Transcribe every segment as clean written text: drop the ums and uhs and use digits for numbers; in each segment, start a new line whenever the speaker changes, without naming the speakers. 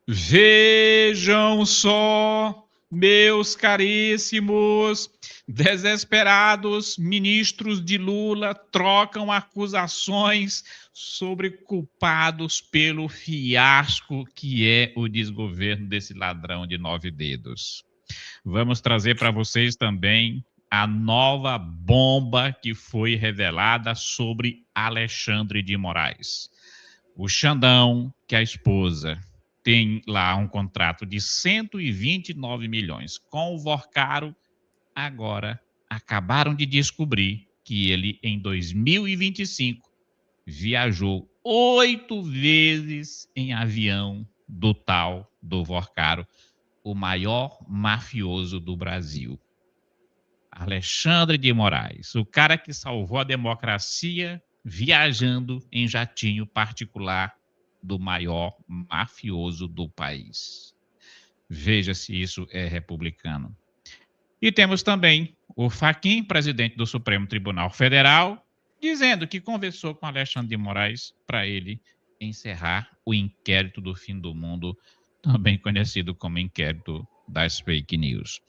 Vejam só, meus caríssimos, desesperados ministros de Lula trocam acusações sobre culpados pelo fiasco que é o desgoverno desse ladrão de 9 dedos. Vamos trazer para vocês também a nova bomba que foi revelada sobre Alexandre de Moraes. O Xandão, que é a esposa, tem lá um contrato de 129 milhões com o Vorcaro. Agora, acabaram de descobrir que ele, em 2025, viajou 8 vezes em avião do tal do Vorcaro, o maior mafioso do Brasil. Alexandre de Moraes, o cara que salvou a democracia viajando em jatinho particular do maior mafioso do país. Veja se isso é republicano. E temos também o Fachin, presidente do Supremo Tribunal Federal, dizendo que conversou com Alexandre de Moraes para ele encerrar o inquérito do fim do mundo, também conhecido como inquérito das fake news.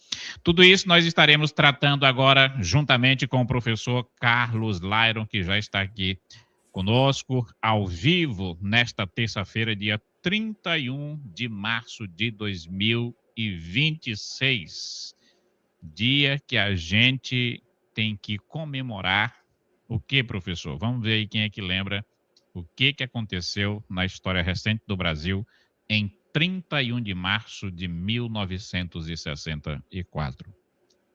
Tudo isso nós estaremos tratando agora juntamente com o professor Carlos Lyron, que já está aqui conosco, ao vivo, nesta terça-feira, dia 31 de março de 2026. Dia que a gente tem que comemorar o que, professor? Vamos ver aí quem é que lembra o que aconteceu na história recente do Brasil em 31 de março de 1964.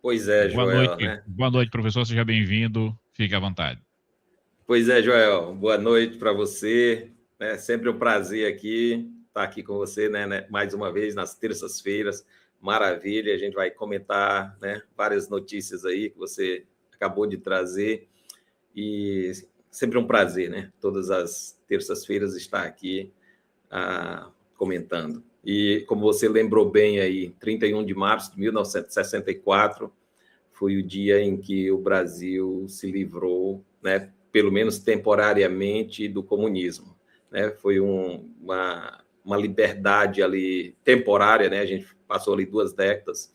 Pois é, Joel, né?
Boa noite, professor. Seja bem-vindo. Fique à vontade.
Pois é, Joel. Boa noite para você. É sempre um prazer estar aqui com você, né? Mais uma vez, nas terças-feiras. Maravilha. A gente vai comentar, né, várias notícias aí que você acabou de trazer. E sempre um prazer, né? Todas as terças-feiras estar aqui comentando. E como você lembrou bem aí, 31 de março de 1964 foi o dia em que o Brasil se livrou, né, pelo menos temporariamente, do comunismo. Né? Foi uma liberdade ali temporária, né? A gente passou ali 2 décadas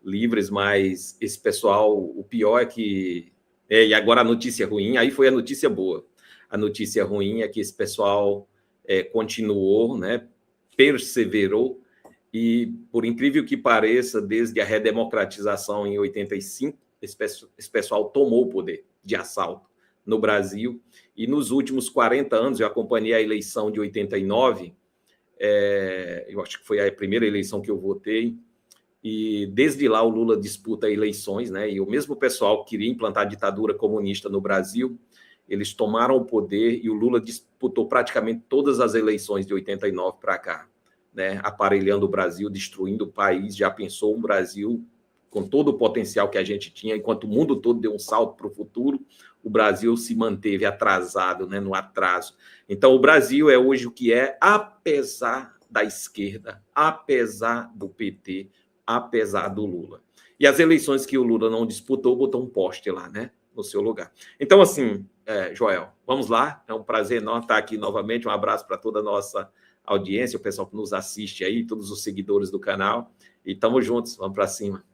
livres, mas esse pessoal, o pior é que... e agora a notícia ruim, aí foi a notícia boa. A notícia ruim é que esse pessoal continuou, né, perseverou, e, por incrível que pareça, desde a redemocratização em 85, esse pessoal tomou o poder de assalto no Brasil, e nos últimos 40 anos, eu acompanhei a eleição de 89, eu acho que foi a primeira eleição que eu votei, e desde lá o Lula disputa eleições, né, e o mesmo pessoal que queria implantar a ditadura comunista no Brasil, eles tomaram o poder e o Lula disputou praticamente todas as eleições de 89 para cá, né, aparelhando o Brasil, destruindo o país. Já pensou um Brasil com todo o potencial que a gente tinha, enquanto o mundo todo deu um salto para o futuro, o Brasil se manteve atrasado, né, no atraso. Então, o Brasil é hoje o que é, apesar da esquerda, apesar do PT, apesar do Lula. E as eleições que o Lula não disputou, botou um poste lá, né, no seu lugar. Então, assim, Joel, vamos lá. É um prazer enorme estar aqui novamente. Um abraço para toda a nossa audiência, o pessoal que nos assiste aí, todos os seguidores do canal. E estamos juntos, vamos para cima.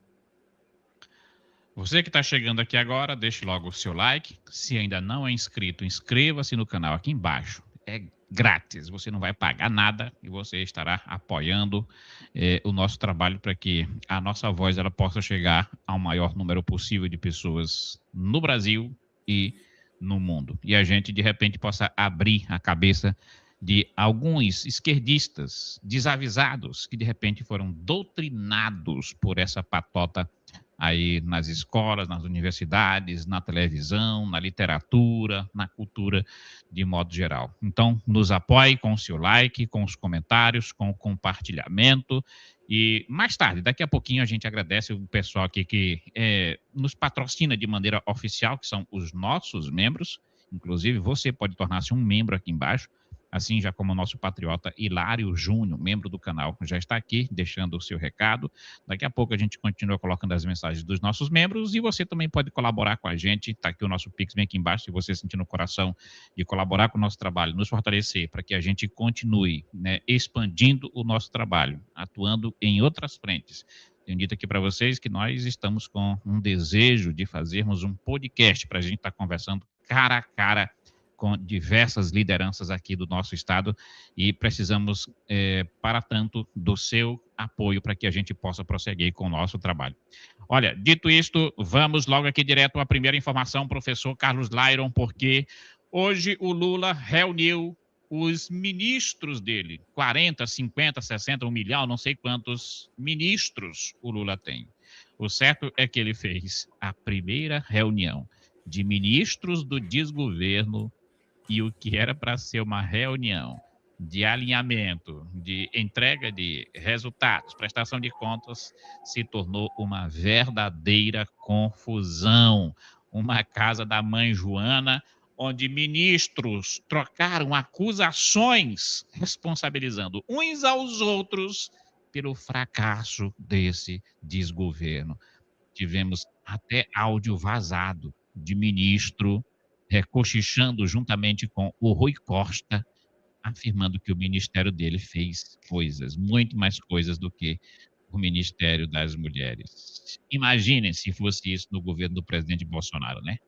Você que está chegando aqui agora, deixe logo o seu like. Se ainda não é inscrito, inscreva-se no canal aqui embaixo. É grátis, você não vai pagar nada e você estará apoiando o nosso trabalho para que a nossa voz ela possa chegar ao maior número possível de pessoas no Brasil e no mundo. E a gente, de repente, possa abrir a cabeça de alguns esquerdistas desavisados que, de repente, foram doutrinados por essa patota aí nas escolas, nas universidades, na televisão, na literatura, na cultura de modo geral. Então, nos apoie com o seu like, com os comentários, com o compartilhamento. E mais tarde, daqui a pouquinho, a gente agradece o pessoal aqui que nos patrocina de maneira oficial, que são os nossos membros. Inclusive, você pode tornar-se um membro aqui embaixo. assim já como o nosso patriota Hilário Júnior, membro do canal, já está aqui deixando o seu recado. Daqui a pouco a gente continua colocando as mensagens dos nossos membros e você também pode colaborar com a gente. Está aqui o nosso Pix, bem aqui embaixo, se você sentir no coração de colaborar com o nosso trabalho, nos fortalecer para que a gente continue, né, expandindo o nosso trabalho, atuando em outras frentes. Tenho dito aqui para vocês que nós estamos com um desejo de fazermos um podcast para a gente estar conversando cara a cara com diversas lideranças aqui do nosso estado e precisamos, para tanto, do seu apoio para que a gente possa prosseguir com o nosso trabalho. Olha, dito isto, vamos logo aqui direto à primeira informação, professor Carlos Lairon, porque hoje o Lula reuniu os ministros dele, 40, 50, 60, 1 milhão, não sei quantos ministros o Lula tem. O certo é que ele fez a primeira reunião de ministros do desgoverno e o que era para ser uma reunião de alinhamento, de entrega de resultados, prestação de contas, se tornou uma verdadeira confusão. Uma casa da mãe Joana, onde ministros trocaram acusações, responsabilizando uns aos outros pelo fracasso desse desgoverno. Tivemos até áudio vazado de ministro cochichando juntamente com o Rui Costa, afirmando que o ministério dele fez coisas, muito mais coisas do que o Ministério das Mulheres. Imaginem se fosse isso no governo do presidente Bolsonaro, né?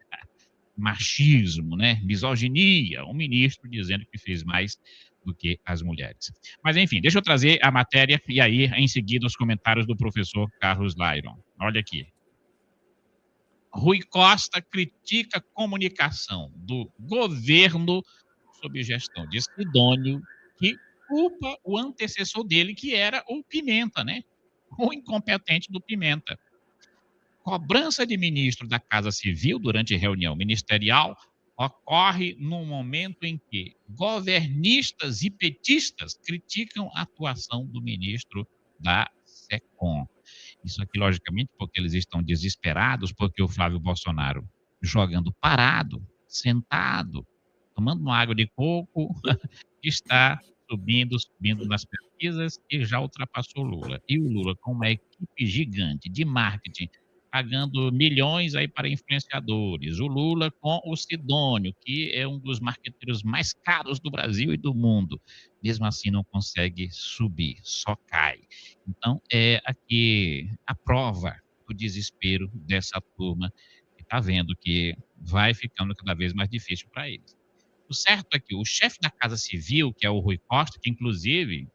Machismo, né? Misoginia, um ministro dizendo que fez mais do que as mulheres. Mas, enfim, deixa eu trazer a matéria e aí, em seguida, os comentários do professor Carlos Lairon. Olha aqui. Rui Costa critica a comunicação do governo sob gestão de Sidônio, que culpa o antecessor dele, que era o Pimenta, né? O incompetente do Pimenta. Cobrança de ministro da Casa Civil durante reunião ministerial ocorre no momento em que governistas e petistas criticam a atuação do ministro da SECOM. Isso aqui, logicamente, porque eles estão desesperados, porque o Flávio Bolsonaro, jogando parado, sentado, tomando uma água de coco, está subindo nas pesquisas e já ultrapassou o Lula. E o Lula, com uma equipe gigante de marketing, pagando milhões aí para influenciadores. O Lula com o Sidônio, que é um dos marqueteiros mais caros do Brasil e do mundo. Mesmo assim, não consegue subir, só cai. Então, é aqui a prova do desespero dessa turma que está vendo que vai ficando cada vez mais difícil para eles. O certo é que o chefe da Casa Civil, que é o Rui Costa, que inclusive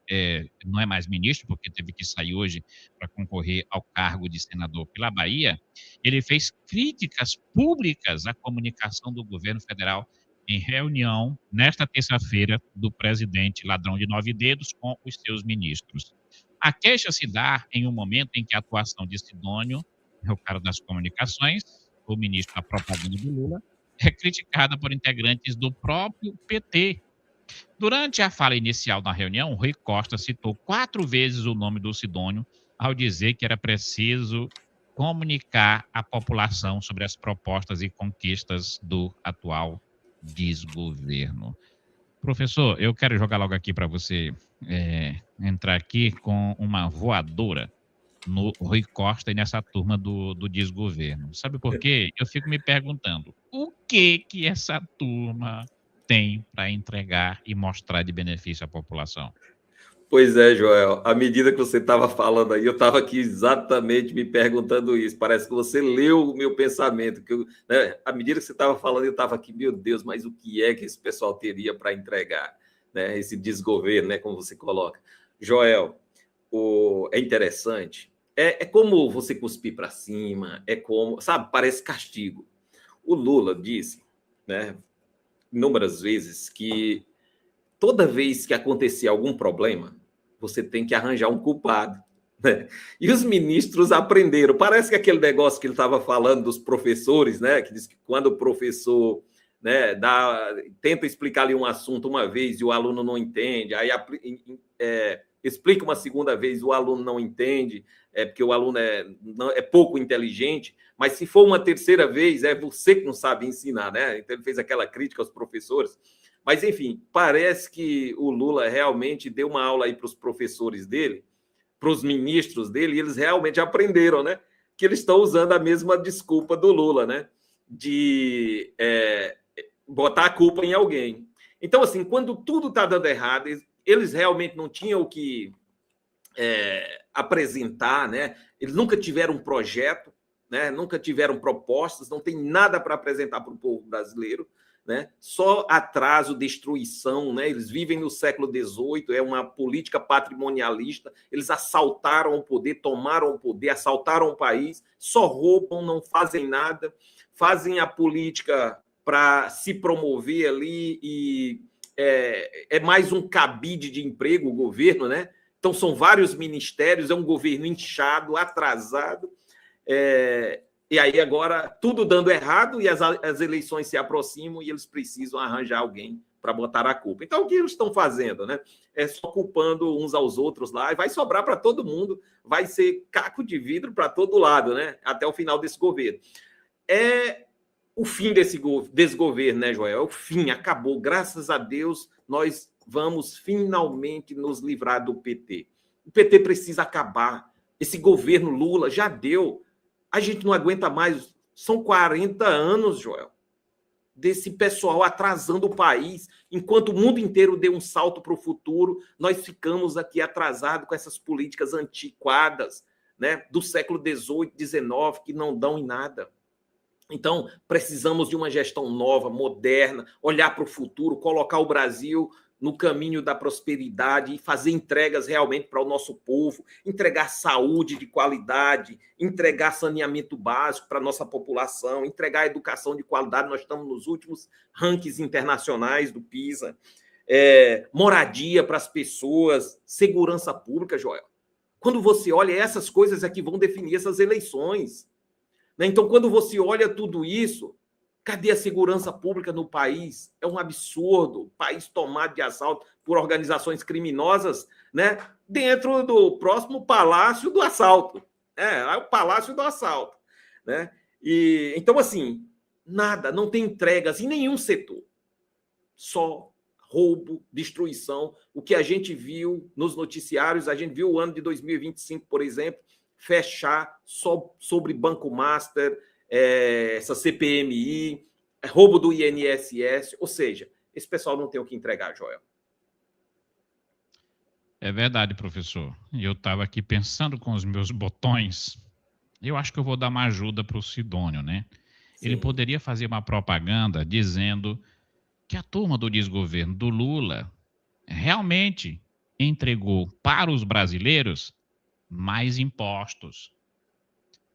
não é mais ministro, porque teve que sair hoje para concorrer ao cargo de senador pela Bahia, ele fez críticas públicas à comunicação do governo federal em reunião, nesta terça-feira, do presidente ladrão de 9 dedos com os seus ministros. A queixa se dá em um momento em que a atuação de Sidônio, é o cara das comunicações, o ministro da propaganda do Lula, é criticada por integrantes do próprio PT. Durante a fala inicial da reunião, Rui Costa citou 4 vezes o nome do Sidônio ao dizer que era preciso comunicar à população sobre as propostas e conquistas do atual desgoverno. Professor, eu quero jogar logo aqui para você entrar aqui com uma voadora no Rui Costa e nessa turma do desgoverno. Sabe por quê? Eu fico me perguntando, o que essa turma tem para entregar e mostrar de benefício à população?
Pois é, Joel. À medida que você estava falando aí, eu estava aqui exatamente me perguntando isso. Parece que você leu o meu pensamento. Né? À medida que você estava falando, eu estava aqui, meu Deus, mas o que é que esse pessoal teria para entregar? Né? Esse desgoverno, né? Como você coloca. Joel, é interessante. É como você cuspir para cima, é como, sabe, parece castigo. O Lula disse, né, inúmeras vezes, que toda vez que acontecer algum problema, você tem que arranjar um culpado. Né? E os ministros aprenderam. Parece que aquele negócio que ele estava falando dos professores, né, que diz que quando o professor, né, tenta explicar ali um assunto uma vez e o aluno não entende, aí explica uma segunda vez, o aluno não entende, porque o aluno é pouco inteligente, mas se for uma terceira vez, é você que não sabe ensinar, né? Então ele fez aquela crítica aos professores. Mas, enfim, parece que o Lula realmente deu uma aula aí para os professores dele, para os ministros dele, e eles realmente aprenderam, né? Que eles estão usando a mesma desculpa do Lula, né? De botar a culpa em alguém. Então, assim, quando tudo está dando errado, eles realmente não tinham o que apresentar, né? Eles nunca tiveram um projeto, né? Nunca tiveram propostas, não tem nada para apresentar para o povo brasileiro, né? Só atraso, destruição, né? Eles vivem no século XVIII, é uma política patrimonialista, eles assaltaram o poder, tomaram o poder, assaltaram o país, só roubam, não fazem nada, fazem a política para se promover ali e é mais um cabide de emprego o governo, né? Então são vários ministérios, é um governo inchado, atrasado, e aí agora tudo dando errado e as eleições se aproximam e eles precisam arranjar alguém para botar a culpa. Então o que eles estão fazendo, né? É só culpando uns aos outros lá e vai sobrar para todo mundo, vai ser caco de vidro para todo lado, né? Até o final desse governo. É o fim desse desgoverno, né, Joel? É o fim, acabou. Graças a Deus, nós vamos finalmente nos livrar do PT. O PT precisa acabar. Esse governo Lula já deu. A gente não aguenta mais. São 40 anos, Joel, desse pessoal atrasando o país. Enquanto o mundo inteiro deu um salto para o futuro, nós ficamos aqui atrasados com essas políticas antiquadas, né, do século XVIII, XIX, que não dão em nada. Então, precisamos de uma gestão nova, moderna, olhar para o futuro, colocar o Brasil no caminho da prosperidade e fazer entregas realmente para o nosso povo, entregar saúde de qualidade, entregar saneamento básico para a nossa população, entregar educação de qualidade. Nós estamos nos últimos rankings internacionais do PISA. Moradia para as pessoas, segurança pública, Joel. Quando você olha, essas coisas é que vão definir essas eleições. Então, quando você olha tudo isso, cadê a segurança pública no país? É um absurdo. O país tomado de assalto por organizações criminosas, né? Dentro do próximo Palácio do Assalto. O Palácio do Assalto. Né? Então, assim, nada, não tem entregas em nenhum setor. Só roubo, destruição. O que a gente viu nos noticiários, a gente viu o ano de 2025, por exemplo, fechar só sobre Banco Master, essa CPMI, roubo do INSS, ou seja, esse pessoal não tem o que entregar, Joel.
É verdade, professor. Eu estava aqui pensando com os meus botões, eu acho que eu vou dar uma ajuda para o Sidônio, né? Sim. Ele poderia fazer uma propaganda dizendo que a turma do desgoverno do Lula realmente entregou para os brasileiros mais impostos.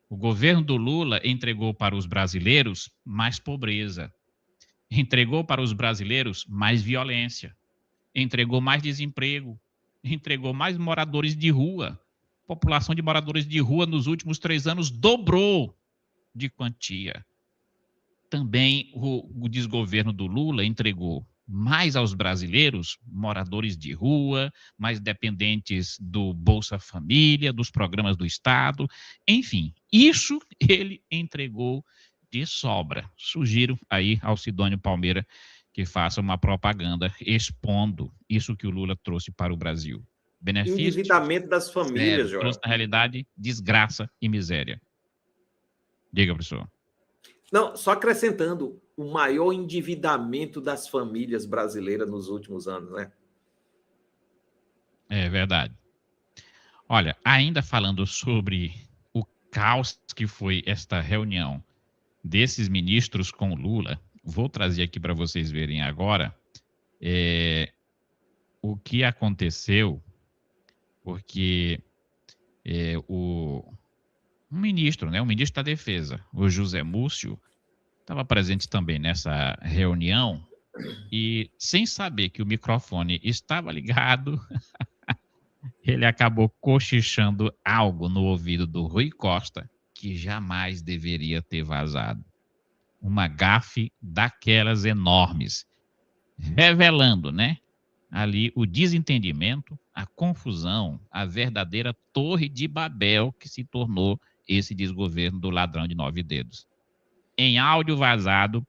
O governo do Lula entregou para os brasileiros mais pobreza, entregou para os brasileiros mais violência, entregou mais desemprego, entregou mais moradores de rua. A população de moradores de rua nos últimos 3 anos dobrou de quantia. Também o desgoverno do Lula entregou mais aos brasileiros, moradores de rua, mais dependentes do Bolsa Família, dos programas do Estado, enfim, isso ele entregou de sobra. Sugiro aí ao Sidônio Palmeira que faça uma propaganda expondo isso que o Lula trouxe para o Brasil. Benefício,
endividamento das famílias, João.
Trouxe, na realidade, desgraça e miséria. Diga, professor.
Não, só acrescentando, o maior endividamento das famílias brasileiras nos últimos anos, né?
É verdade. Olha, ainda falando sobre o caos que foi esta reunião desses ministros com Lula, vou trazer aqui para vocês verem agora o que aconteceu, porque um ministro, né, o ministro da Defesa, o José Múcio, estava presente também nessa reunião e, sem saber que o microfone estava ligado, ele acabou cochichando algo no ouvido do Rui Costa que jamais deveria ter vazado. Uma gafe daquelas enormes, revelando, né, ali o desentendimento, a confusão, a verdadeira torre de Babel que se tornou esse desgoverno do ladrão de 9 dedos. Em áudio vazado,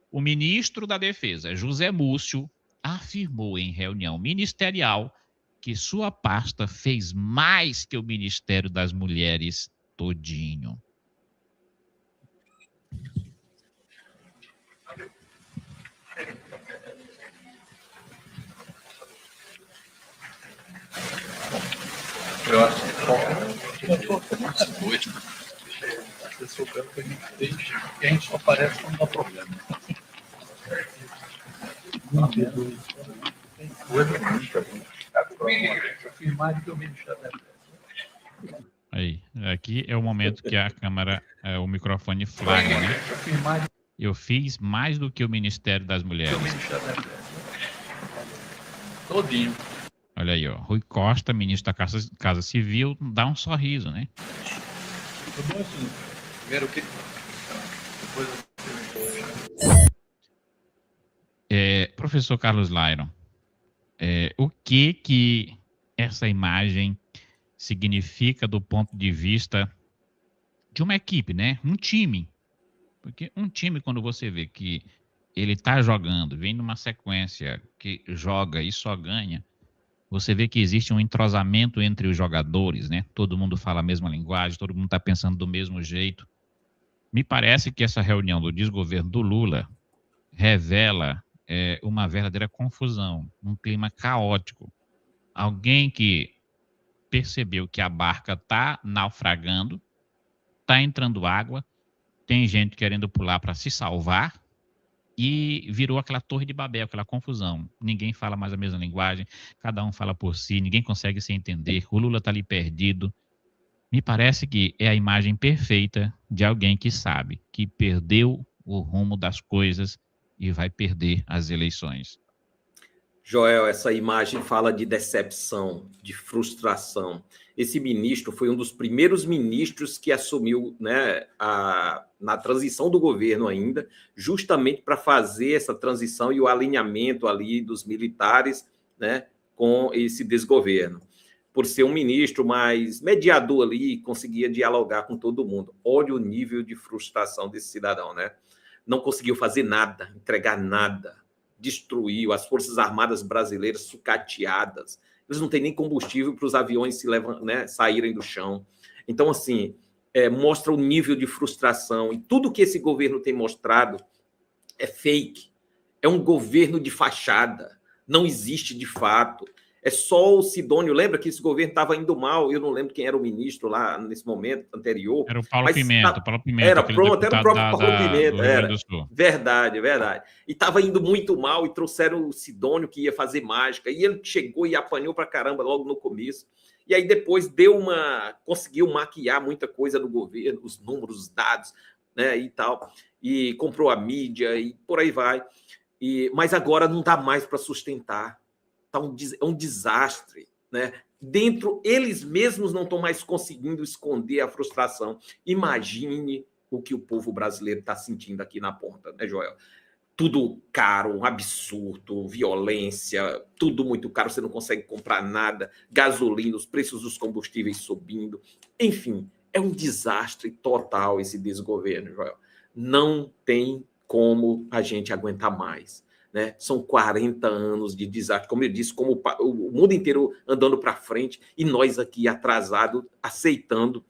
o ministro da Defesa, José Múcio, afirmou em reunião ministerial que sua pasta fez mais que o Ministério das Mulheres todinho.
Eu acho que hoje, esse é o campo que a gente tem, que a gente só aparece quando dá problema.
Aí, aqui é o momento que a câmera, o microfone flagra, né? Eu fiz mais do que o Ministério das Mulheres.
Todinho.
Olha aí, ó. Rui Costa, ministro da Casa Civil, dá um sorriso, né?
Tudo bom, assim. Primeiro o quê?
Professor Carlos Lyron, o que essa imagem significa do ponto de vista de uma equipe, né? Um time. Porque um time, quando você vê que ele está jogando, vem numa sequência que joga e só ganha, você vê que existe um entrosamento entre os jogadores, né? Todo mundo fala a mesma linguagem, todo mundo está pensando do mesmo jeito. Me parece que essa reunião do desgoverno do Lula revela uma verdadeira confusão, um clima caótico. Alguém que percebeu que a barca está naufragando, está entrando água, tem gente querendo pular para se salvar, e virou aquela torre de Babel, aquela confusão. Ninguém fala mais a mesma linguagem, cada um fala por si, ninguém consegue se entender, o Lula está ali perdido. Me parece que é a imagem perfeita de alguém que sabe que perdeu o rumo das coisas e vai perder as eleições.
Joel, essa imagem fala de decepção, de frustração. Esse ministro foi um dos primeiros ministros que assumiu, né, na transição do governo ainda, justamente para fazer essa transição e o alinhamento ali dos militares, né, com esse desgoverno. Por ser um ministro mais mediador ali, conseguia dialogar com todo mundo. Olha o nível de frustração desse cidadão, né? Não conseguiu fazer nada, entregar nada. Destruiu as Forças Armadas brasileiras sucateadas. Eles não têm nem combustível para os aviões saírem do chão. Então, assim, mostra o nível de frustração. E tudo que esse governo tem mostrado é fake. É um governo de fachada. Não existe de fato. É só o Sidônio. Lembra que esse governo estava indo mal? Eu não lembro quem era o ministro lá nesse momento anterior.
Era o Paulo Pimenta. Paulo Pimenta,
era o próprio Paulo Pimenta.
Era.
Verdade. E estava indo muito mal e trouxeram o Sidônio que ia fazer mágica. E ele chegou e apanhou para caramba logo no começo. E aí depois conseguiu maquiar muita coisa no governo, os números, os dados, né, e tal. E comprou a mídia e por aí vai. Mas agora não dá mais para sustentar. É um desastre, né? Dentro, eles mesmos não estão mais conseguindo esconder a frustração. Imagine o que o povo brasileiro está sentindo aqui na ponta, né, Joel? Tudo caro, um absurdo, violência, tudo muito caro, você não consegue comprar nada, gasolina, os preços dos combustíveis subindo. Enfim, é um desastre total esse desgoverno, Joel. Não tem como a gente aguentar mais. Né? São 40 anos de desastre, como eu disse, como o mundo inteiro andando para frente e nós aqui atrasados, aceitando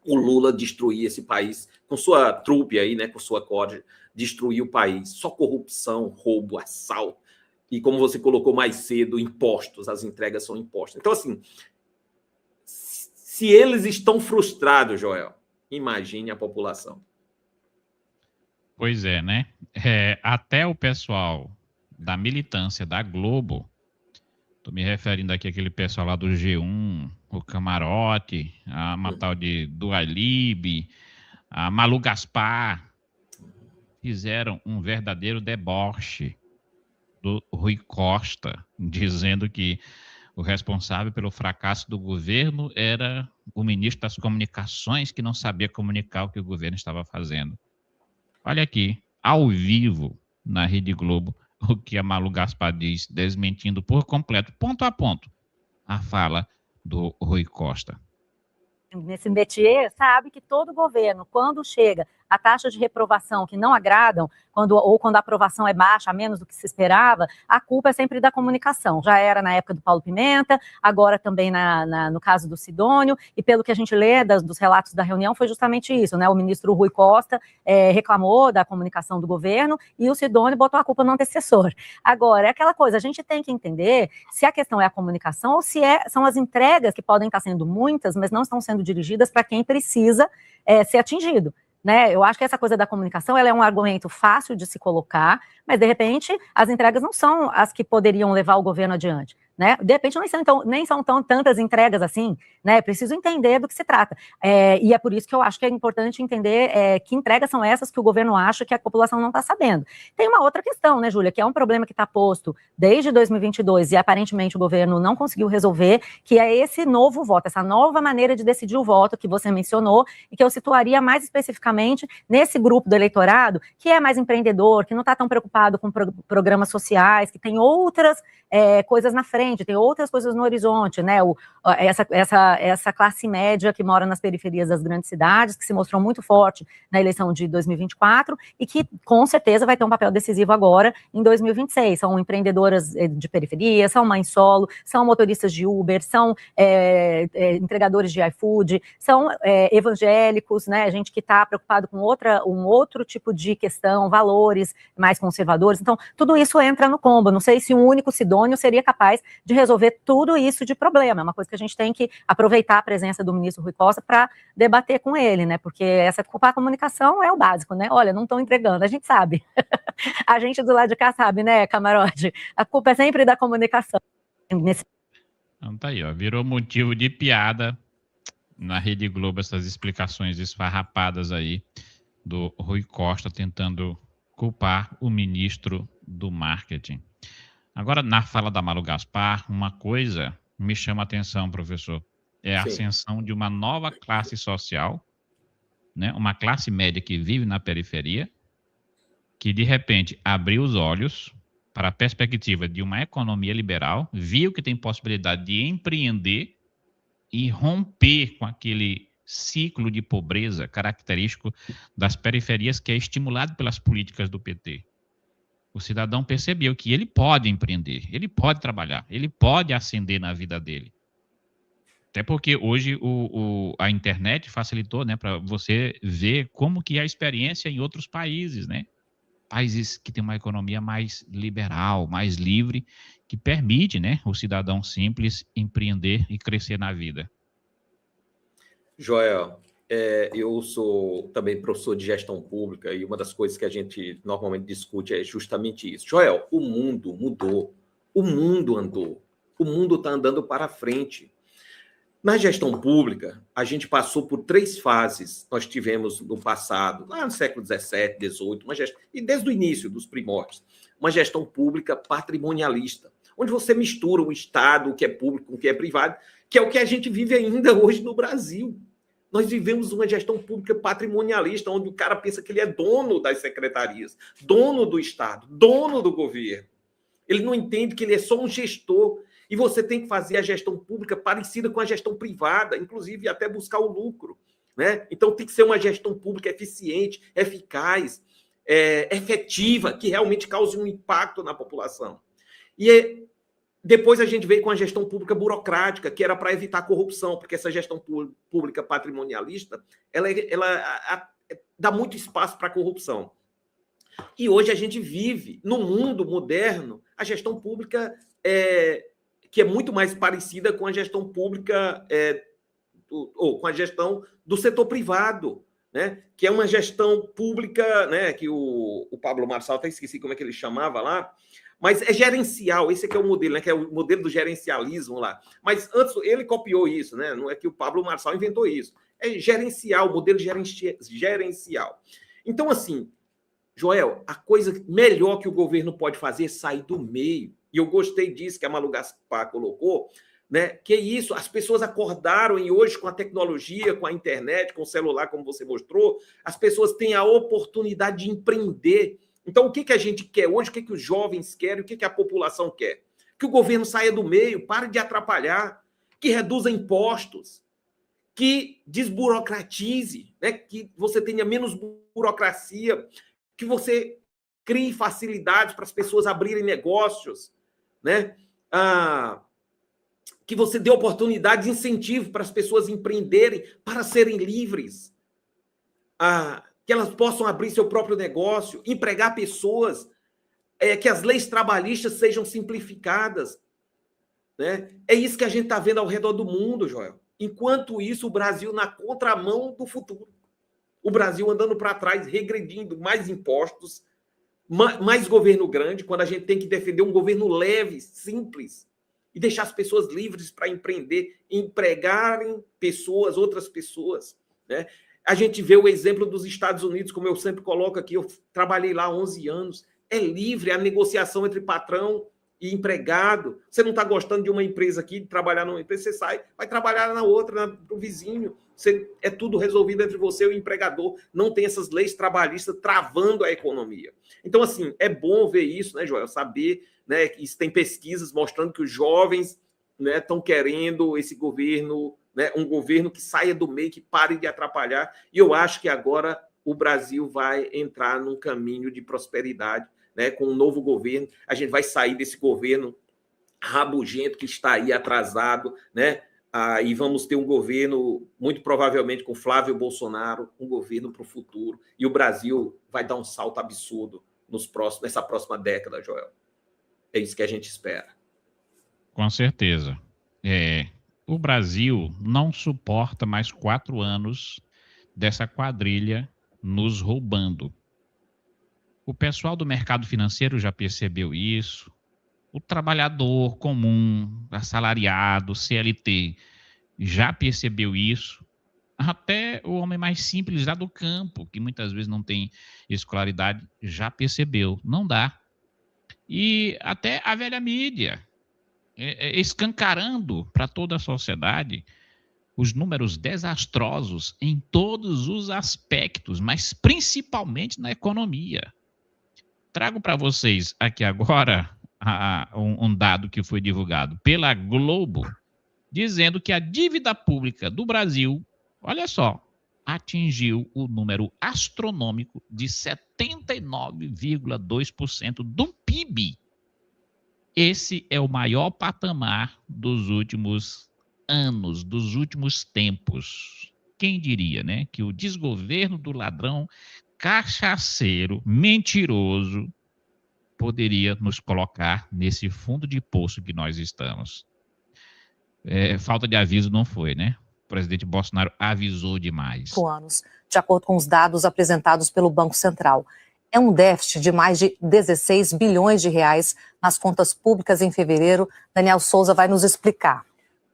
o Lula destruir esse país com sua trupe aí, né, com sua corda, destruir o país. Só corrupção, roubo, assalto e, como você colocou mais cedo, impostos, as entregas são impostos. Então, assim, se eles estão frustrados, Joel, imagine a população.
Pois é, né? Até o pessoal da militância da Globo, estou me referindo aqui àquele pessoal lá do G1, o Camarote, a tal de Dua Lipa, a Malu Gaspar, fizeram um verdadeiro deboche do Rui Costa, dizendo que o responsável pelo fracasso do governo era o ministro das Comunicações, que não sabia comunicar o que o governo estava fazendo. Olha aqui, ao vivo, na Rede Globo, o que a Malu Gaspar diz, desmentindo por completo, ponto a ponto, a fala do Rui Costa.
Nesse métier, sabe que todo governo, quando chega a taxa de reprovação que não agradam, quando a aprovação é baixa, a menos do que se esperava, a culpa é sempre da comunicação. Já era na época do Paulo Pimenta, agora também no caso do Sidônio, e pelo que a gente lê dos relatos da reunião, foi justamente isso, né? O ministro Rui Costa reclamou da comunicação do governo e o Sidônio botou a culpa no antecessor. Agora, é aquela coisa, a gente tem que entender se a questão é a comunicação ou se são as entregas que podem estar sendo muitas, mas não estão sendo dirigidas para quem precisa ser atingido. Né? Eu acho que essa coisa da comunicação ela é um argumento fácil de se colocar, mas, de repente, as entregas não são as que poderiam levar o governo adiante. Né? De repente, nem são tantas entregas assim, né? Preciso entender do que se trata. E é por isso que eu acho que é importante entender que entregas são essas que o governo acha que a população não está sabendo. Tem uma outra questão, né, Júlia, que é um problema que está posto desde 2022 e aparentemente o governo não conseguiu resolver, que é esse novo voto, essa nova maneira de decidir o voto que você mencionou e que eu situaria mais especificamente nesse grupo do eleitorado que é mais empreendedor, que não está tão preocupado com programas sociais, que tem outras coisas na frente, tem outras coisas no horizonte, né? Essa classe média que mora nas periferias das grandes cidades, que se mostrou muito forte na eleição de 2024 e que com certeza vai ter um papel decisivo agora em 2026. São empreendedoras de periferia, são mães solo, são motoristas de Uber, são entregadores de iFood, são evangélicos, né? Gente que está preocupado com um outro tipo de questão, valores mais conservadores. Então, tudo isso entra no combo. Não sei se um único Sidônio seria capaz de resolver tudo isso de problema. É uma coisa que a gente tem que aproveitar a presença do ministro Rui Costa para debater com ele, né? Porque culpar a comunicação é o básico, né? Olha, não estão entregando, a gente sabe. A gente do lado de cá sabe, né, Camarote? A culpa é sempre da comunicação.
Então tá aí, ó, virou motivo de piada na Rede Globo essas explicações esfarrapadas aí do Rui Costa tentando culpar o ministro do marketing. Agora, na fala da Malu Gaspar, uma coisa me chama a atenção, professor, é a ascensão de uma nova classe social, né? Uma classe média que vive na periferia, que de repente abriu os olhos para a perspectiva de uma economia liberal, viu que tem possibilidade de empreender e romper com aquele ciclo de pobreza característico das periferias que é estimulado pelas políticas do PT. O cidadão percebeu que ele pode empreender, ele pode trabalhar, ele pode ascender na vida dele. Até porque hoje a internet facilitou, né, para você ver como que é a experiência em outros países, né? Países que têm uma economia mais liberal, mais livre, que permite, né, o cidadão simples empreender e crescer na vida.
Joel, eu sou também professor de gestão pública e uma das coisas que a gente normalmente discute é justamente isso. Joel, o mundo mudou, o mundo andou, o mundo está andando para frente. Na gestão pública, a gente passou por 3 fases. Nós tivemos no passado, lá no século XVII, XVIII, e desde o início dos primórdios, uma gestão pública patrimonialista, onde você mistura o Estado, o que é público, com o que é privado, que é o que a gente vive ainda hoje no Brasil. Nós vivemos uma gestão pública patrimonialista, onde o cara pensa que ele é dono das secretarias, dono do Estado, dono do governo. Ele não entende que ele é só um gestor. E você tem que fazer a gestão pública parecida com a gestão privada, inclusive até buscar o lucro. Né? Então tem que ser uma gestão pública eficiente, eficaz, efetiva, que realmente cause um impacto na população. E depois a gente veio com a gestão pública burocrática, que era para evitar a corrupção, porque essa gestão pública patrimonialista, ela dá muito espaço para a corrupção. E hoje a gente vive, no mundo moderno, a gestão pública que é muito mais parecida com a gestão pública ou com a gestão do setor privado, né? Que é uma gestão pública, né? Que o Pablo Marçal, até esqueci como é que ele chamava lá, mas é gerencial, esse aqui é o modelo, né? Que é o modelo do gerencialismo lá. Mas antes ele copiou isso, né? Não é que o Pablo Marçal inventou isso. É gerencial, modelo gerencial. Então, assim, Joel, a coisa melhor que o governo pode fazer é sair do meio. E eu gostei disso que a Malu Gaspar colocou, né? Que é isso, as pessoas acordaram e hoje com a tecnologia, com a internet, com o celular, como você mostrou, as pessoas têm a oportunidade de empreender. Então, o que a gente quer hoje, o que os jovens querem, o que a população quer? Que o governo saia do meio, pare de atrapalhar, que reduza impostos, que desburocratize, né? Que você tenha menos burocracia, que você crie facilidades para as pessoas abrirem negócios, né? Que você dê oportunidade de incentivo para as pessoas empreenderem, para serem livres, que elas possam abrir seu próprio negócio, empregar pessoas, que as leis trabalhistas sejam simplificadas, né? É isso que a gente está vendo ao redor do mundo, Joel. Enquanto isso, o Brasil na contramão do futuro. O Brasil andando para trás, regredindo, mais impostos, mais governo grande, quando a gente tem que defender um governo leve, simples, e deixar as pessoas livres para empreender, empregarem pessoas, outras pessoas, né? A gente vê o exemplo dos Estados Unidos, como eu sempre coloco aqui, eu trabalhei lá há 11 anos, é livre a negociação entre patrão e empregado. Você não está gostando de uma empresa aqui, de trabalhar numa empresa, você sai, vai trabalhar na outra, no vizinho. É tudo resolvido entre você e o empregador. Não tem essas leis trabalhistas travando a economia. Então, assim, é bom ver isso, né, Joel? Saber, né, que isso tem pesquisas mostrando que os jovens, né, estão querendo esse governo, né, um governo que saia do meio, que pare de atrapalhar. E eu acho que agora o Brasil vai entrar num caminho de prosperidade, né, com um novo governo. A gente vai sair desse governo rabugento que está aí atrasado, né? E vamos ter um governo, muito provavelmente com Flávio Bolsonaro, um governo para o futuro. E o Brasil vai dar um salto absurdo nessa próxima década, Joel. É isso que a gente espera.
Com certeza. O Brasil não suporta mais 4 anos dessa quadrilha nos roubando. O pessoal do mercado financeiro já percebeu isso. O trabalhador comum, assalariado, CLT, já percebeu isso. Até o homem mais simples lá do campo, que muitas vezes não tem escolaridade, já percebeu. Não dá. E até a velha mídia, escancarando para toda a sociedade os números desastrosos em todos os aspectos, mas principalmente na economia. Trago para vocês aqui agora um dado que foi divulgado pela Globo, dizendo que a dívida pública do Brasil, olha só, atingiu o número astronômico de 79,2% do PIB. Esse é o maior patamar dos últimos anos, dos últimos tempos. Quem diria, né, que o desgoverno do ladrão cachaceiro, mentiroso, poderia nos colocar nesse fundo de poço que nós estamos. Falta de aviso não foi, né? O presidente Bolsonaro avisou demais.
Anos, de acordo com os dados apresentados pelo Banco Central. É um déficit de mais de 16 bilhões de reais nas contas públicas em fevereiro. Daniel Souza vai nos explicar.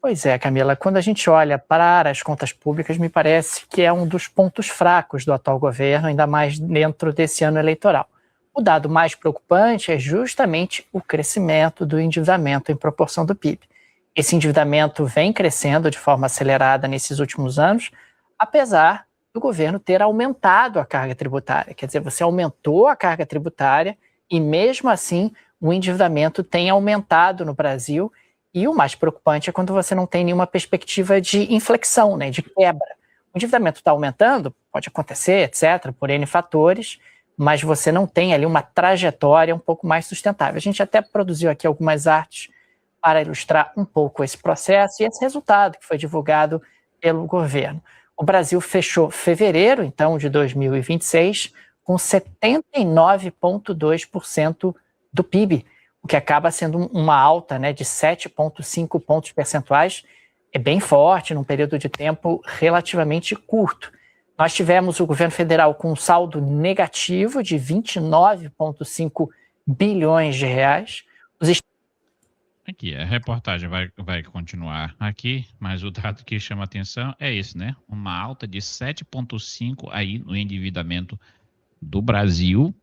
Pois é, Camila, quando a gente olha para as contas públicas, me parece que é um dos pontos fracos do atual governo, ainda mais dentro desse ano eleitoral. O dado mais preocupante é justamente o crescimento do endividamento em proporção do PIB. Esse endividamento vem crescendo de forma acelerada nesses últimos anos, apesar do governo ter aumentado a carga tributária. Quer dizer, você aumentou a carga tributária e, mesmo assim, o endividamento tem aumentado no Brasil. E o mais preocupante é quando você não tem nenhuma perspectiva de inflexão, né, de quebra. O endividamento está aumentando, pode acontecer, etc., por N fatores, mas você não tem ali uma trajetória um pouco mais sustentável. A gente até produziu aqui algumas artes para ilustrar um pouco esse processo e esse resultado que foi divulgado pelo governo. O Brasil fechou fevereiro, então, de 2026, com 79,2% do PIB, o que acaba sendo uma alta, né, de 7,5 pontos percentuais. É bem forte, num período de tempo relativamente curto. Nós tivemos o governo federal com um saldo negativo de 29,5 bilhões de reais.
Aqui, a reportagem vai continuar aqui, mas o dado que chama atenção é esse, né? Uma alta de 7,5 aí no endividamento do Brasil,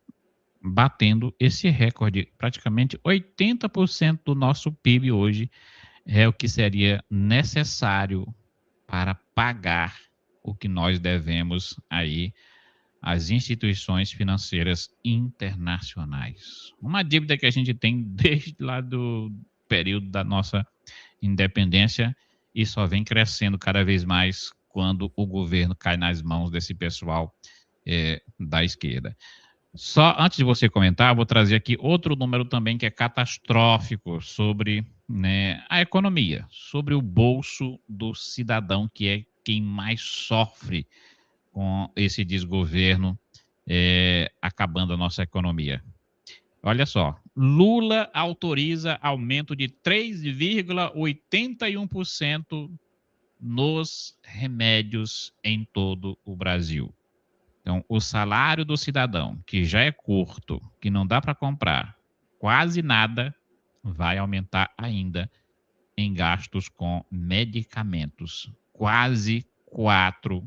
batendo esse recorde. Praticamente 80% do nosso PIB hoje é o que seria necessário para pagar o que nós devemos aí às instituições financeiras internacionais. Uma dívida que a gente tem desde lá do período da nossa independência e só vem crescendo cada vez mais quando o governo cai nas mãos desse pessoal da esquerda. Só antes de você comentar, vou trazer aqui outro número também que é catastrófico sobre, né, a economia, sobre o bolso do cidadão, que é quem mais sofre com esse desgoverno acabando a nossa economia. Olha só, Lula autoriza aumento de 3,81% nos remédios em todo o Brasil. Então, o salário do cidadão, que já é curto, que não dá para comprar quase nada, vai aumentar ainda em gastos com medicamentos, quase 4%.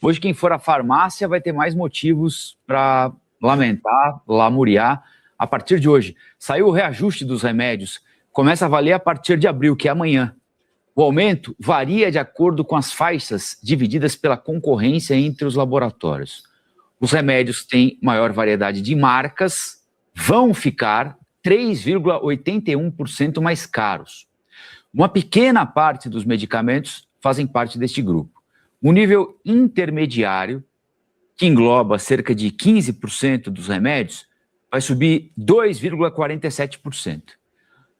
Hoje, quem for à farmácia vai ter mais motivos para lamentar, lamuriar. A partir de hoje, saiu o reajuste dos remédios, começa a valer a partir de abril, que é amanhã. O aumento varia de acordo com as faixas divididas pela concorrência entre os laboratórios. Os remédios têm maior variedade de marcas, vão ficar 3,81% mais caros. Uma pequena parte dos medicamentos fazem parte deste grupo. O nível intermediário, que engloba cerca de 15% dos remédios, vai subir 2,47%.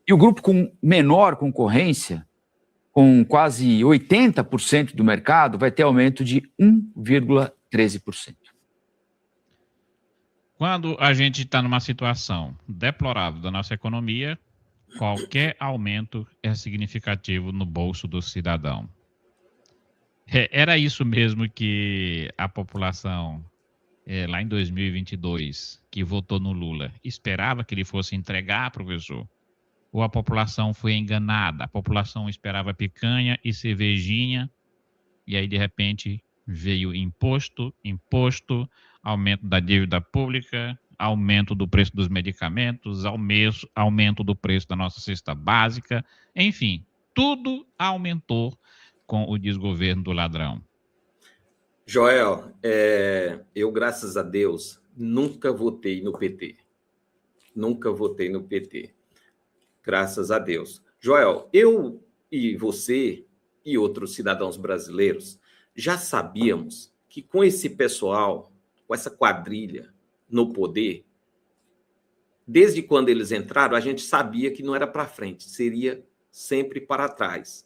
E o grupo com menor concorrência, com quase 80% do mercado, vai ter aumento de 1,13%.
Quando a gente está numa situação deplorável da nossa economia, qualquer aumento é significativo no bolso do cidadão. Era isso mesmo que a população, lá em 2022, que votou no Lula, esperava que ele fosse entregar, professor? Ou a população foi enganada? A população esperava picanha e cervejinha, e aí, de repente, veio imposto, aumento da dívida pública, aumento do preço dos medicamentos, aumento do preço da nossa cesta básica, enfim, tudo aumentou com o desgoverno do ladrão.
Joel, eu, graças a Deus, nunca votei no PT. Nunca votei no PT. Graças a Deus. Joel, eu e você e outros cidadãos brasileiros já sabíamos que com esse pessoal, com essa quadrilha no poder, desde quando eles entraram, a gente sabia que não era para frente, seria sempre para trás.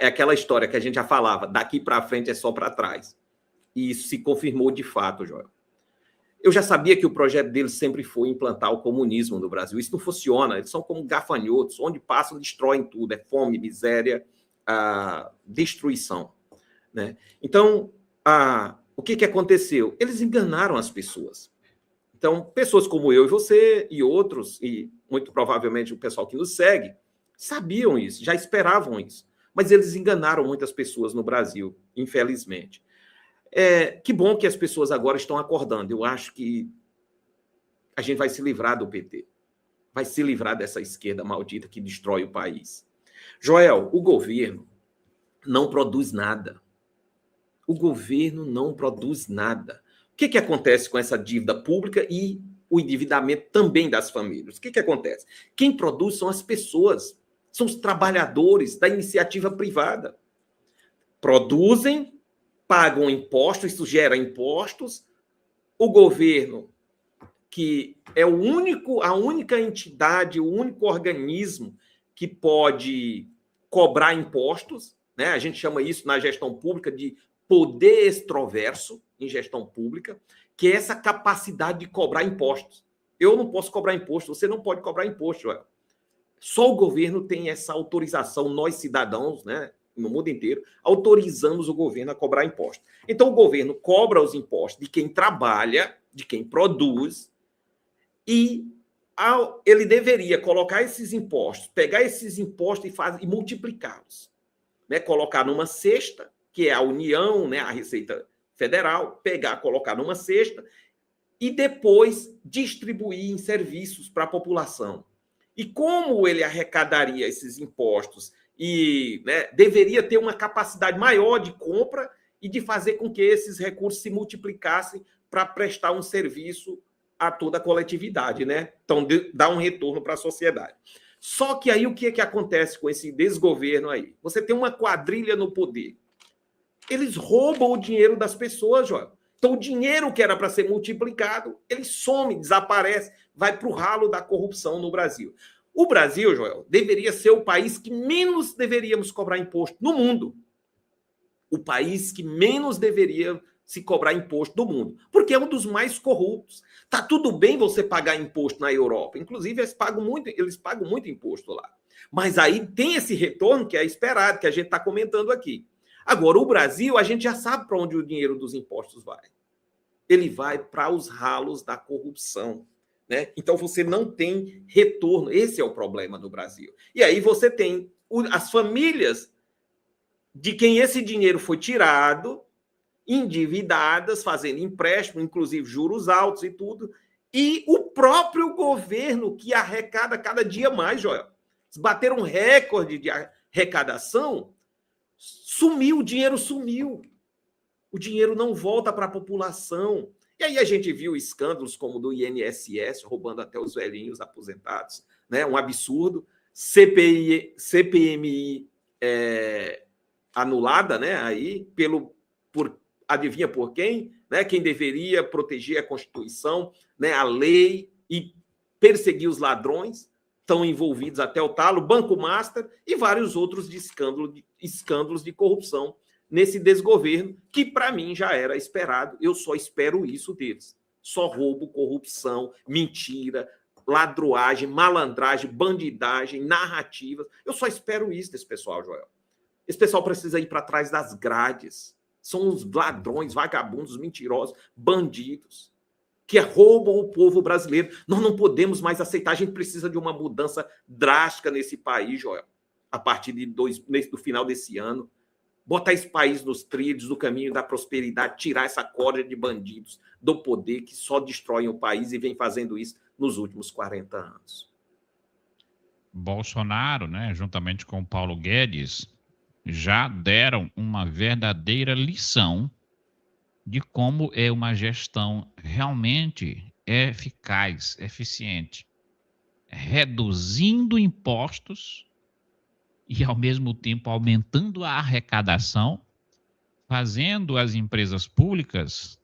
É aquela história que a gente já falava, daqui para frente é só para trás. E isso se confirmou de fato, Joel. Eu já sabia que o projeto deles sempre foi implantar o comunismo no Brasil. Isso não funciona, eles são como gafanhotos, onde passam, destroem tudo, é fome, miséria, destruição. Né? Então, o que aconteceu? Eles enganaram as pessoas. Então, pessoas como eu e você e outros, e muito provavelmente o pessoal que nos segue, sabiam isso, já esperavam isso. Mas eles enganaram muitas pessoas no Brasil, infelizmente. Que bom que as pessoas agora estão acordando. Eu acho que a gente vai se livrar do PT. Vai se livrar dessa esquerda maldita que destrói o país. Joel, o governo não produz nada. O governo não produz nada. O que acontece com essa dívida pública e o endividamento também das famílias? O que acontece? Quem produz são as pessoas, são os trabalhadores da iniciativa privada. Produzem, pagam impostos, isso gera impostos. O governo, que é a única entidade, o único organismo que pode cobrar impostos, né? A gente chama isso na gestão pública de poder extroverso em gestão pública, que é essa capacidade de cobrar impostos. Eu não posso cobrar imposto, você não pode cobrar imposto, Joel. Só o governo tem essa autorização, nós cidadãos, né, no mundo inteiro, autorizamos o governo a cobrar impostos. Então, o governo cobra os impostos de quem trabalha, de quem produz, e ele deveria colocar esses impostos, pegar esses impostos e multiplicá-los. Né, colocar numa cesta, que é a União, né, a Receita Federal, colocar numa cesta e depois distribuir em serviços para a população. E como ele arrecadaria esses impostos e, né, deveria ter uma capacidade maior de compra e de fazer com que esses recursos se multiplicassem para prestar um serviço a toda a coletividade, né? Então, dar um retorno para a sociedade. Só que aí o que acontece com esse desgoverno aí? Você tem uma quadrilha no poder Eles roubam o dinheiro das pessoas, Joel. Então, o dinheiro que era para ser multiplicado, ele some, desaparece, vai para o ralo da corrupção no Brasil. O Brasil, Joel, deveria ser o país que menos deveríamos cobrar imposto no mundo. O país que menos deveria se cobrar imposto do mundo, porque é um dos mais corruptos. Tá tudo bem você pagar imposto na Europa, inclusive eles pagam muito imposto lá. Mas aí tem esse retorno que é esperado, que a gente está comentando aqui. Agora, o Brasil, a gente já sabe para onde o dinheiro dos impostos vai. Ele vai para os ralos da corrupção, né? Então, você não tem retorno. Esse é o problema no Brasil. E aí você tem as famílias de quem esse dinheiro foi tirado, endividadas, fazendo empréstimo, inclusive juros altos e tudo, e o próprio governo que arrecada cada dia mais, Joel. Eles bateram um recorde de arrecadação, sumiu, o dinheiro sumiu. O dinheiro não volta para a população. E aí a gente viu escândalos como o do INSS, roubando até os velhinhos aposentados, né? Um absurdo. CPMI anulada, né? Aí, adivinha por quem? Né? Quem deveria proteger a Constituição, né? A lei e perseguir os ladrões, estão envolvidos até o talo, Banco Master e vários outros escândalos de corrupção nesse desgoverno, que para mim já era esperado. Eu só espero isso deles. Só roubo, corrupção, mentira, ladroagem, malandragem, bandidagem, narrativas. Eu só espero isso desse pessoal, Joel. Esse pessoal precisa ir para trás das grades. São os ladrões, vagabundos, mentirosos, bandidos, que roubam o povo brasileiro. Nós não podemos mais aceitar. A gente precisa de uma mudança drástica nesse país, Joel, a partir do final desse ano. Botar esse país nos trilhos, do caminho da prosperidade, tirar essa corda de bandidos do poder que só destroem o país e vem fazendo isso nos últimos 40 anos.
Bolsonaro, né, juntamente com Paulo Guedes, já deram uma verdadeira lição de como é uma gestão realmente eficaz, eficiente, reduzindo impostos e, ao mesmo tempo, aumentando a arrecadação, fazendo as empresas públicas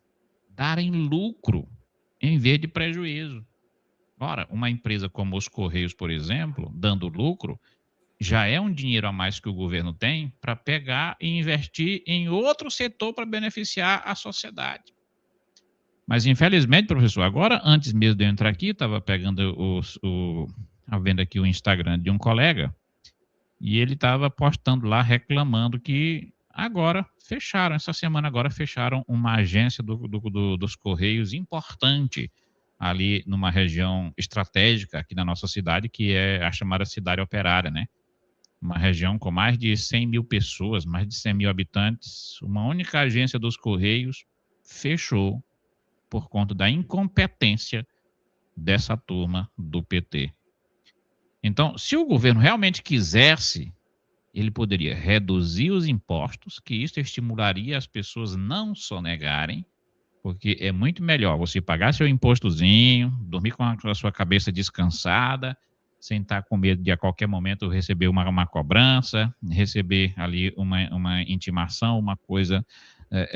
darem lucro em vez de prejuízo. Ora, uma empresa como os Correios, por exemplo, dando lucro, já é um dinheiro a mais que o governo tem para pegar e investir em outro setor para beneficiar a sociedade. Mas, infelizmente, professor, agora, antes mesmo de eu entrar aqui, estava pegando vendo aqui o Instagram de um colega, e ele estava postando lá, reclamando que agora fecharam, essa semana agora fecharam uma agência dos Correios importante ali numa região estratégica aqui na nossa cidade, que é a chamada Cidade Operária, né? Uma região com mais de 100 mil pessoas, mais de 100 mil habitantes. Uma única agência dos Correios fechou por conta da incompetência dessa turma do PT. Então, se o governo realmente quisesse, ele poderia reduzir os impostos, que isso estimularia as pessoas não sonegarem, porque é muito melhor você pagar seu impostozinho, dormir com a sua cabeça descansada, sem estar com medo de a qualquer momento receber uma cobrança, receber ali uma intimação, uma coisa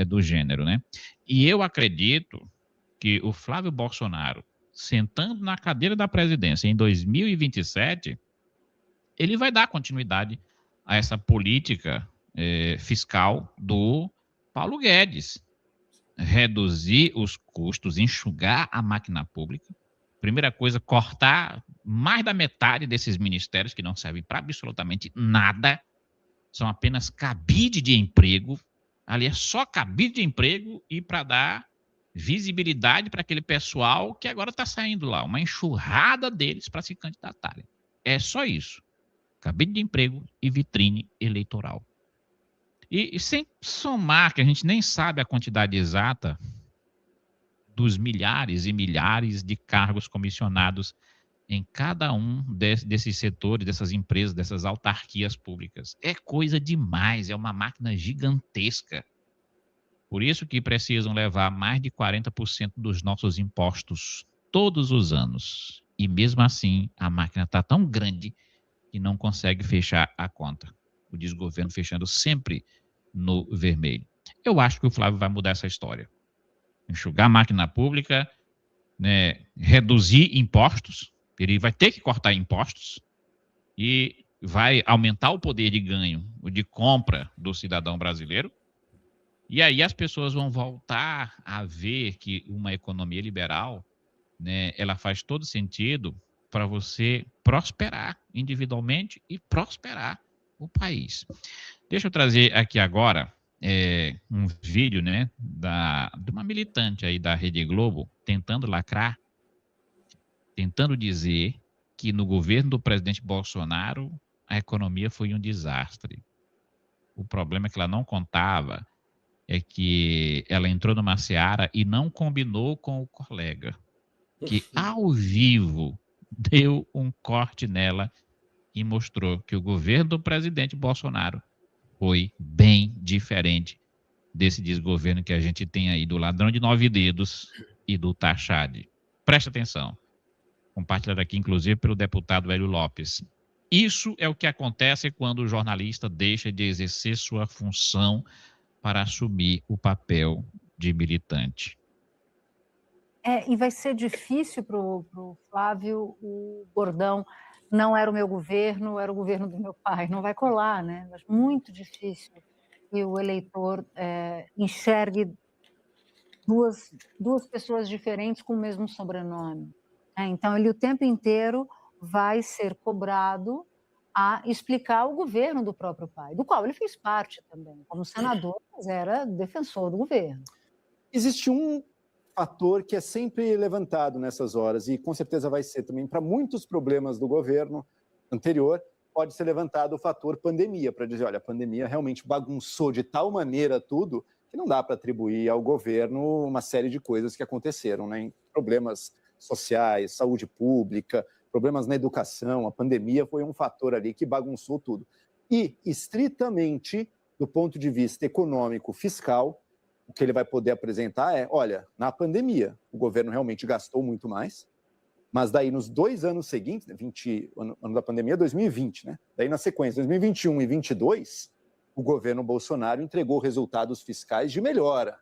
do gênero, né? E eu acredito que o Flávio Bolsonaro, sentando na cadeira da presidência em 2027, ele vai dar continuidade a essa política fiscal do Paulo Guedes. Reduzir os custos, enxugar a máquina pública. Primeira coisa, cortar mais da metade desses ministérios que não servem para absolutamente nada. São apenas cabide de emprego. Ali é só cabide de emprego e para dar visibilidade para aquele pessoal que agora está saindo lá, uma enxurrada deles para se candidatarem. É só isso. Cabide de emprego e vitrine eleitoral. E sem somar, que a gente nem sabe a quantidade exata dos milhares e milhares de cargos comissionados em cada um desses setores, dessas empresas, dessas autarquias públicas. É coisa demais, é uma máquina gigantesca. Por isso que precisam levar mais de 40% dos nossos impostos todos os anos. E mesmo assim, a máquina está tão grande que não consegue fechar a conta. O desgoverno fechando sempre no vermelho. Eu acho que o Flávio vai mudar essa história. Enxugar a máquina pública, né, reduzir impostos, ele vai ter que cortar impostos e vai aumentar o poder de ganho, o de compra do cidadão brasileiro. E aí as pessoas vão voltar a ver que uma economia liberal, né, ela faz todo sentido para você prosperar individualmente e prosperar o país. Deixa eu trazer aqui agora um vídeo, né, de uma militante aí da Rede Globo tentando lacrar, tentando dizer que no governo do presidente Bolsonaro a economia foi um desastre. O problema é que ela não contava é que ela entrou numa seara e não combinou com o colega, que ao vivo deu um corte nela e mostrou que o governo do presidente Bolsonaro foi bem diferente desse desgoverno que a gente tem aí do ladrão de 9 dedos e do Tachad. Presta atenção. Compartilhado aqui, inclusive, pelo deputado Hélio Lopes. Isso é o que acontece quando o jornalista deixa de exercer sua função para assumir o papel de militante.
E vai ser difícil para o Flávio o bordão, não era o meu governo, era o governo do meu pai. Não vai colar, né? Mas muito difícil que o eleitor enxergue duas pessoas diferentes com o mesmo sobrenome. Então, ele o tempo inteiro vai ser cobrado a explicar o governo do próprio pai, do qual ele fez parte também. Como senador, mas era defensor do governo.
Existe um fator que é sempre levantado nessas horas, e com certeza vai ser também para muitos problemas do governo anterior, pode ser levantado o fator pandemia, para dizer, olha, a pandemia realmente bagunçou de tal maneira tudo que não dá para atribuir ao governo uma série de coisas que aconteceram, né? Problemas sociais, saúde pública, problemas na educação, a pandemia foi um fator ali que bagunçou tudo. E, estritamente, do ponto de vista econômico, fiscal, o que ele vai poder apresentar é, olha, na pandemia, o governo realmente gastou muito mais, mas daí nos 2 anos seguintes, né, ano da pandemia, 2020, né? Daí na sequência, 2021 e 2022, o governo Bolsonaro entregou resultados fiscais de melhora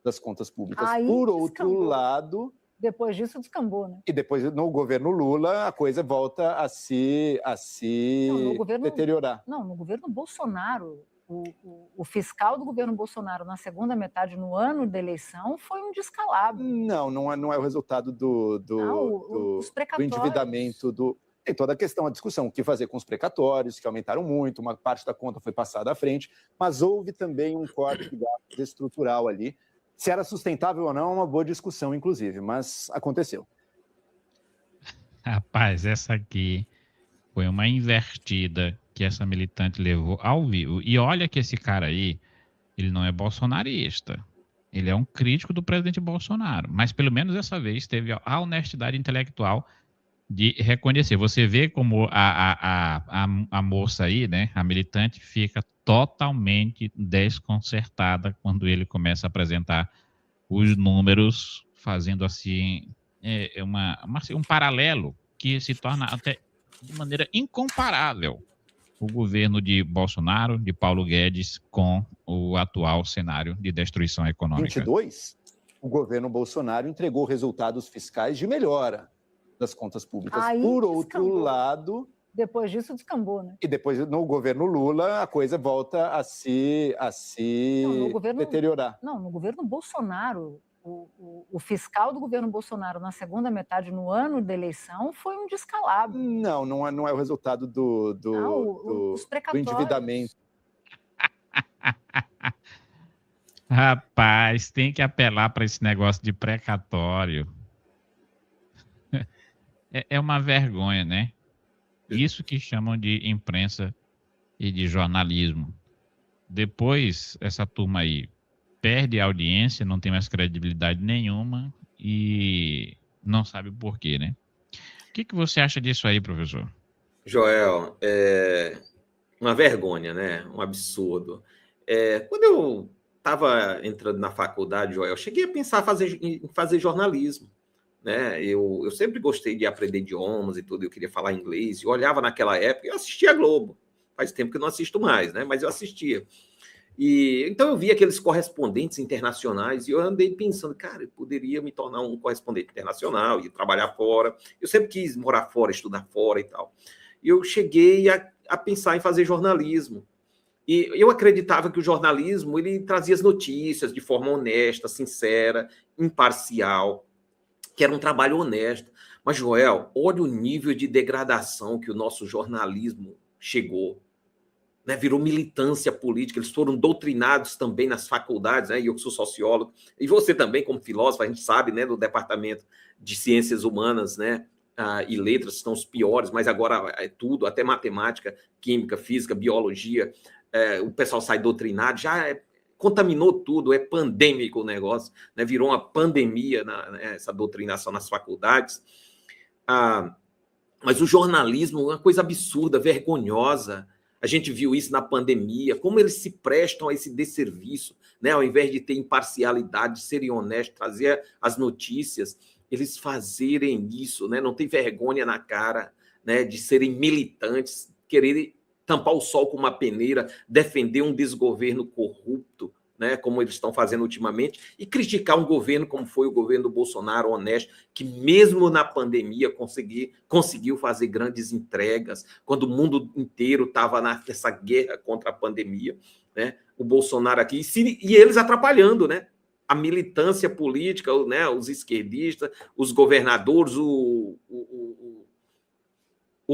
das contas públicas.
Aí,
por outro lado...
Depois disso, descambou, né?
E depois, no governo Lula, a coisa volta a se deteriorar.
Não, no governo Bolsonaro, o fiscal do governo Bolsonaro na segunda metade, no ano da eleição, foi um descalabro.
Não é o resultado do endividamento, tem toda a questão, a discussão, o que fazer com os precatórios, que aumentaram muito, uma parte da conta foi passada à frente, mas houve também um corte de gastos estrutural ali. Se era sustentável ou não, é uma boa discussão, inclusive, mas aconteceu.
Rapaz, essa aqui foi uma invertida que essa militante levou ao vivo. E olha que esse cara aí, ele não é bolsonarista. Ele é um crítico do presidente Bolsonaro. Mas pelo menos dessa vez teve a honestidade intelectual de reconhecer. Você vê como a moça aí, né, a militante, fica totalmente desconcertada quando ele começa a apresentar os números, fazendo assim um paralelo que se torna até de maneira incomparável o governo de Bolsonaro, de Paulo Guedes, com o atual cenário de destruição econômica.
22, o governo Bolsonaro entregou resultados fiscais de melhora das contas públicas.
Aí,
por outro lado...
Depois disso, descambou, né?
E depois, no governo Lula, a coisa volta a se deteriorar.
Não, no governo Bolsonaro, o fiscal do governo Bolsonaro na segunda metade, no ano da eleição, foi um descalabro.
Não é o resultado do endividamento.
Rapaz, tem que apelar para esse negócio de precatório. É uma vergonha, né? Isso que chamam de imprensa e de jornalismo. Depois, essa turma aí perde a audiência, não tem mais credibilidade nenhuma e não sabe por quê, né? O que você acha disso aí, professor?
Joel, é uma vergonha, né? Um absurdo. Quando eu estava entrando na faculdade, Joel, eu cheguei a pensar em fazer jornalismo. Né? Eu sempre gostei de aprender idiomas e tudo, eu queria falar inglês, eu olhava naquela época, eu assistia a Globo, faz tempo que eu não assisto mais, né? Mas eu assistia. E então eu vi aqueles correspondentes internacionais e eu andei pensando, cara, eu poderia me tornar um correspondente internacional e trabalhar fora. Eu sempre quis morar fora, estudar fora e tal. E eu cheguei a pensar em fazer jornalismo. E eu acreditava que o jornalismo ele trazia as notícias de forma honesta, sincera, imparcial, que era um trabalho honesto. Mas, Joel, olha o nível de degradação que o nosso jornalismo chegou. Né, virou militância política, eles foram doutrinados também nas faculdades, né, e eu que sou sociólogo, e você também como filósofo, a gente sabe, né, do Departamento de Ciências Humanas, né, e Letras são os piores, mas agora é tudo, até matemática, química, física, biologia, o pessoal sai doutrinado, contaminou tudo, é pandêmico o negócio, né, virou uma pandemia essa doutrinação nas faculdades. Mas o jornalismo é uma coisa absurda, vergonhosa. A gente viu isso na pandemia, como eles se prestam a esse desserviço, né? Ao invés de ter imparcialidade, de serem honestos, trazer as notícias, eles fazerem isso, né? Não tem vergonha na cara, né? De serem militantes, quererem tampar o sol com uma peneira, defender um desgoverno corrupto, né, como eles estão fazendo ultimamente, e criticar um governo como foi o governo do Bolsonaro, honesto, que mesmo na pandemia conseguiu fazer grandes entregas, quando o mundo inteiro estava nessa guerra contra a pandemia, né, o Bolsonaro aqui, e eles atrapalhando, né, a militância política, né, os esquerdistas, os governadores, o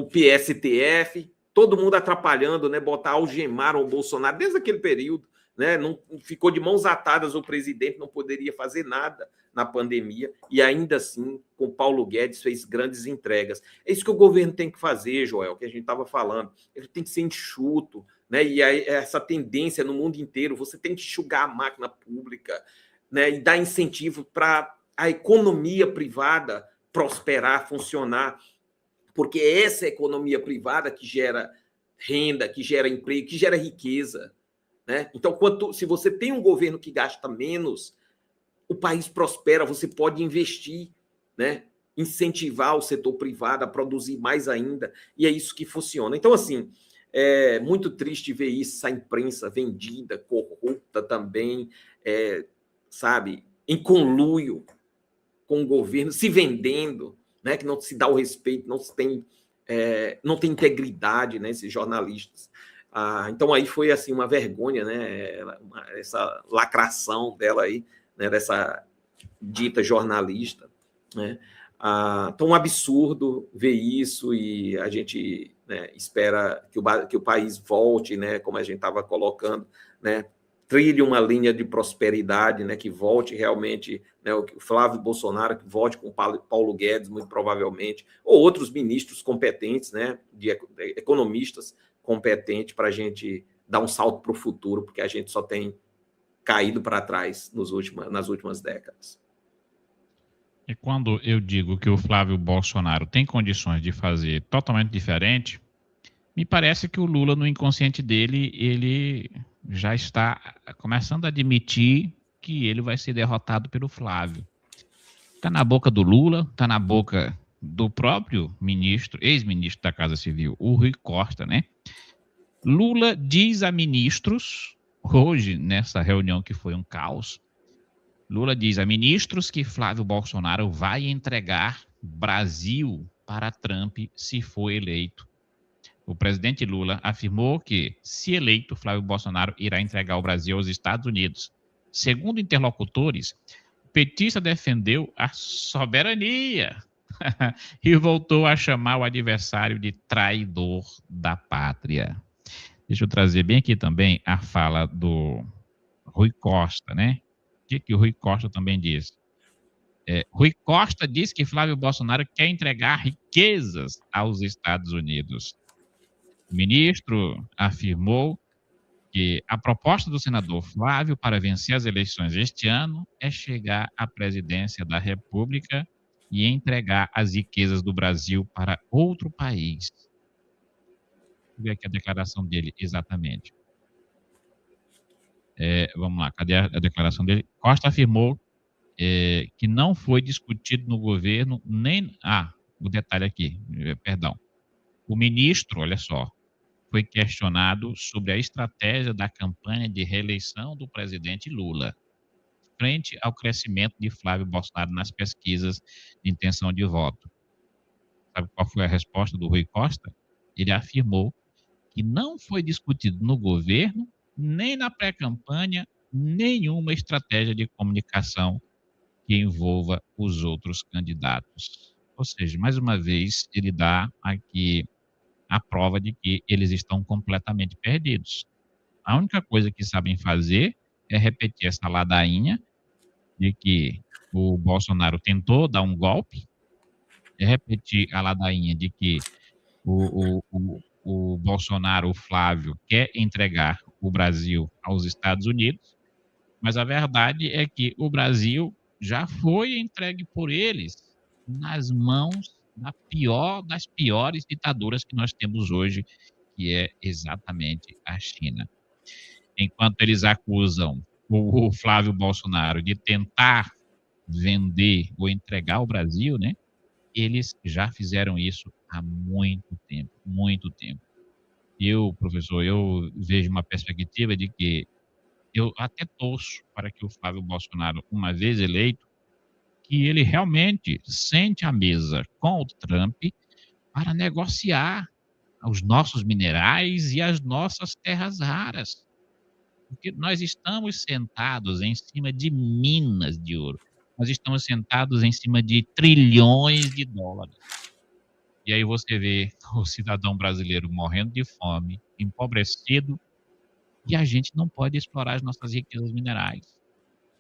PSTF, todo mundo atrapalhando, né, algemaram o Bolsonaro desde aquele período, né, não ficou de mãos atadas, o presidente não poderia fazer nada na pandemia, e ainda assim, com Paulo Guedes, fez grandes entregas. É isso que o governo tem que fazer, Joel, que a gente estava falando. Ele tem que ser enxuto, né, e essa tendência no mundo inteiro, você tem que enxugar a máquina pública, né, e dar incentivo para a economia privada prosperar, funcionar, porque é essa economia privada que gera renda, que gera emprego, que gera riqueza. Né? Então, se você tem um governo que gasta menos, o país prospera, você pode investir, né? Incentivar o setor privado a produzir mais ainda, e é isso que funciona. Então, assim, é muito triste ver isso, essa imprensa vendida, corrupta também, sabe, em conluio com o governo, se vendendo, né? Que não se dá o respeito, não tem integridade, né? Esses jornalistas. Então aí foi assim uma vergonha, né? Essa lacração dela aí, né? Dessa dita jornalista, né? Então um absurdo ver isso, e a gente, né, espera que o país volte, né? Como a gente estava colocando, né? Trilhe uma linha de prosperidade, né? Que volte realmente, né? O Flávio Bolsonaro, que volte com Paulo Guedes, muito provavelmente, ou outros ministros competentes, né? De economistas competente para a gente dar um salto para o futuro, porque a gente só tem caído para trás nas últimas décadas.
E quando eu digo que o Flávio Bolsonaro tem condições de fazer totalmente diferente, me parece que o Lula, no inconsciente dele, ele já está começando a admitir que ele vai ser derrotado pelo Flávio. Está na boca do Lula, está na boca do próprio ex-ministro da Casa Civil, o Rui Costa, né? Lula diz a ministros, hoje, nessa reunião que foi um caos, Lula diz a ministros que Flávio Bolsonaro vai entregar Brasil para Trump se for eleito. O presidente Lula afirmou que, se eleito, Flávio Bolsonaro irá entregar o Brasil aos Estados Unidos. Segundo interlocutores, o petista defendeu a soberania e voltou a chamar o adversário de traidor da pátria. Deixa eu trazer bem aqui também a fala do Rui Costa, né? O que o Rui Costa também diz? Rui Costa diz que Flávio Bolsonaro quer entregar riquezas aos Estados Unidos. O ministro afirmou que a proposta do senador Flávio para vencer as eleições este ano é chegar à presidência da República e entregar as riquezas do Brasil para outro país. Vou ver aqui a declaração dele exatamente. Vamos lá, cadê a declaração dele? Costa afirmou que não foi discutido no governo nem... o detalhe aqui, perdão. O ministro, olha só, foi questionado sobre a estratégia da campanha de reeleição do presidente Lula, frente ao crescimento de Flávio Bolsonaro nas pesquisas de intenção de voto. Sabe qual foi a resposta do Rui Costa? Ele afirmou que não foi discutido no governo, nem na pré-campanha, nenhuma estratégia de comunicação que envolva os outros candidatos. Ou seja, mais uma vez, ele dá aqui a prova de que eles estão completamente perdidos. A única coisa que sabem fazer é repetir essa ladainha de que o Bolsonaro tentou dar um golpe, é repetir a ladainha de que o Bolsonaro, o Flávio, quer entregar o Brasil aos Estados Unidos, mas a verdade é que o Brasil já foi entregue por eles nas mãos das piores ditaduras que nós temos hoje, que é exatamente a China. Enquanto eles acusam o Flávio Bolsonaro de tentar vender ou entregar o Brasil, né? Eles já fizeram isso há muito tempo, muito tempo. Professor, eu vejo uma perspectiva de que eu até torço para que o Flávio Bolsonaro, uma vez eleito, que ele realmente sente à mesa com o Trump para negociar os nossos minerais e as nossas terras raras. Porque nós estamos sentados em cima de minas de ouro. Nós estamos sentados em cima de trilhões de dólares. E aí você vê o cidadão brasileiro morrendo de fome, empobrecido, e a gente não pode explorar as nossas riquezas minerais.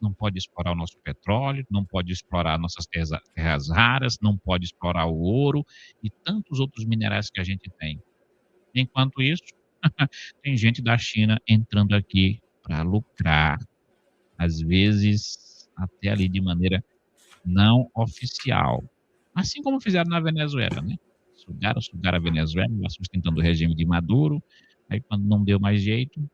Não pode explorar o nosso petróleo, não pode explorar nossas terras raras, não pode explorar o ouro e tantos outros minerais que a gente tem. Enquanto isso, tem gente da China entrando aqui para lucrar, às vezes até ali de maneira não oficial. Assim como fizeram na Venezuela, né? Sugaram a Venezuela, sustentando o regime de Maduro, aí quando não deu mais jeito,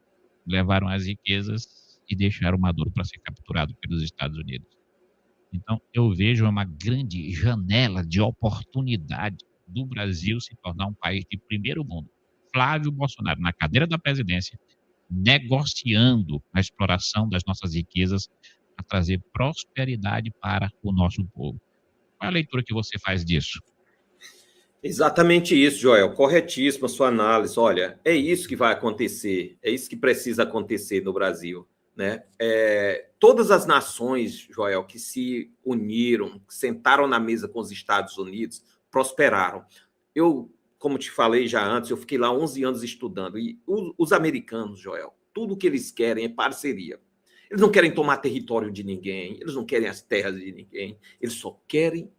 levaram as riquezas e deixaram Maduro para ser capturado pelos Estados Unidos. Então, eu vejo uma grande janela de oportunidade do Brasil se tornar um país de primeiro mundo. Flávio Bolsonaro, na cadeira da presidência, negociando a exploração das nossas riquezas para trazer prosperidade para o nosso povo. Qual é a leitura que você faz disso?
Exatamente isso, Joel. Corretíssima a sua análise. Olha, é isso que vai acontecer, é isso que precisa acontecer no Brasil, né? Todas as nações, Joel, que se uniram, que sentaram na mesa com os Estados Unidos, prosperaram. Eu, como te falei já antes, eu fiquei lá 11 anos estudando, e os americanos, Joel, tudo que eles querem é parceria. Eles não querem tomar território de ninguém, eles não querem as terras de ninguém, eles só querem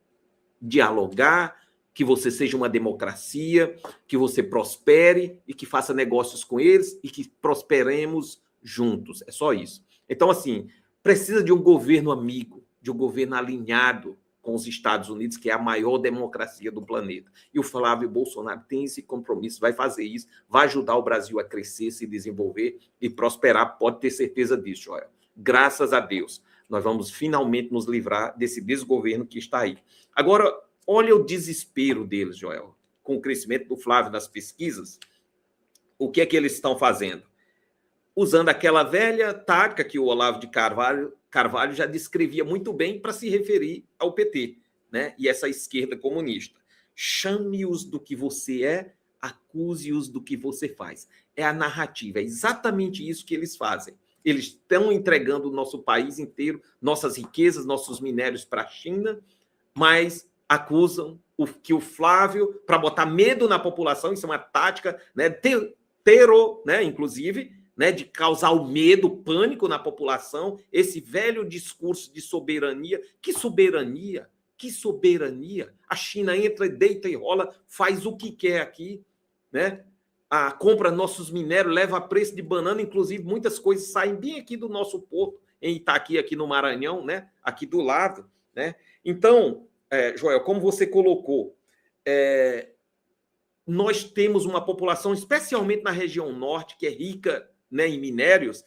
dialogar, que você seja uma democracia, que você prospere e que faça negócios com eles e que prosperemos juntos. É só isso. Então, assim, precisa de um governo amigo, de um governo alinhado com os Estados Unidos, que é a maior democracia do planeta. E o Flávio Bolsonaro tem esse compromisso, vai fazer isso, vai ajudar o Brasil a crescer, se desenvolver e prosperar, pode ter certeza disso, Joel. Graças a Deus, nós vamos finalmente nos livrar desse desgoverno que está aí. Agora, olha o desespero deles, Joel, com o crescimento do Flávio nas pesquisas. O que é que eles estão fazendo? Usando aquela velha tática que o Olavo de Carvalho já descrevia muito bem para se referir ao PT, né? E essa esquerda comunista. Chame-os do que você é, acuse-os do que você faz. É a narrativa, é exatamente isso que eles fazem. Eles estão entregando o nosso país inteiro, nossas riquezas, nossos minérios para a China, mas acusam que o Flávio, para botar medo na população, isso é uma tática, né, inclusive, né, de causar o medo, o pânico na população, esse velho discurso de soberania. Que soberania? Que soberania? A China entra, deita e rola, faz o que quer aqui, né? Compra nossos minérios, leva a preço de banana, inclusive muitas coisas saem bem aqui do nosso porto, em Itaqui, aqui no Maranhão, né? Aqui do lado, né? Então, Joel, como você colocou, nós temos uma população, especialmente na região norte, que é rica, né, em minérios,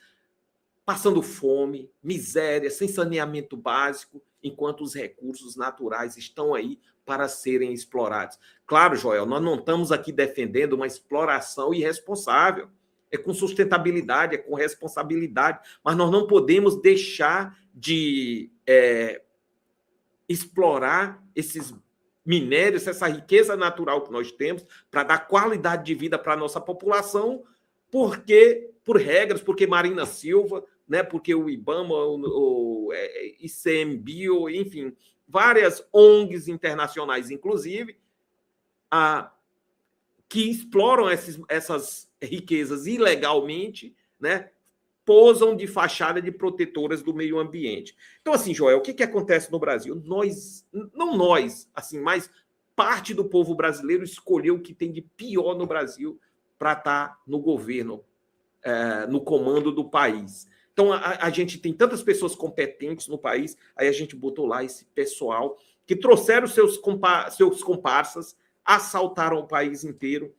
passando fome, miséria, sem saneamento básico, enquanto os recursos naturais estão aí para serem explorados. Claro, Joel, nós não estamos aqui defendendo uma exploração irresponsável. É com sustentabilidade, é com responsabilidade, mas nós não podemos deixar de explorar esses minérios, essa riqueza natural que nós temos, para dar qualidade de vida para a nossa população, porque, por regras, porque Marina Silva, né, porque o IBAMA, o ICMBio, enfim, várias ONGs internacionais, inclusive, que exploram essas riquezas ilegalmente, né, posam de fachada de protetoras do meio ambiente. Então, assim, Joel, o que acontece no Brasil? Não nós, assim, mas parte do povo brasileiro escolheu o que tem de pior no Brasil para estar no governo, no comando do país. Então, a gente tem tantas pessoas competentes no país, aí a gente botou lá esse pessoal que trouxeram seus comparsas, assaltaram o país inteiro,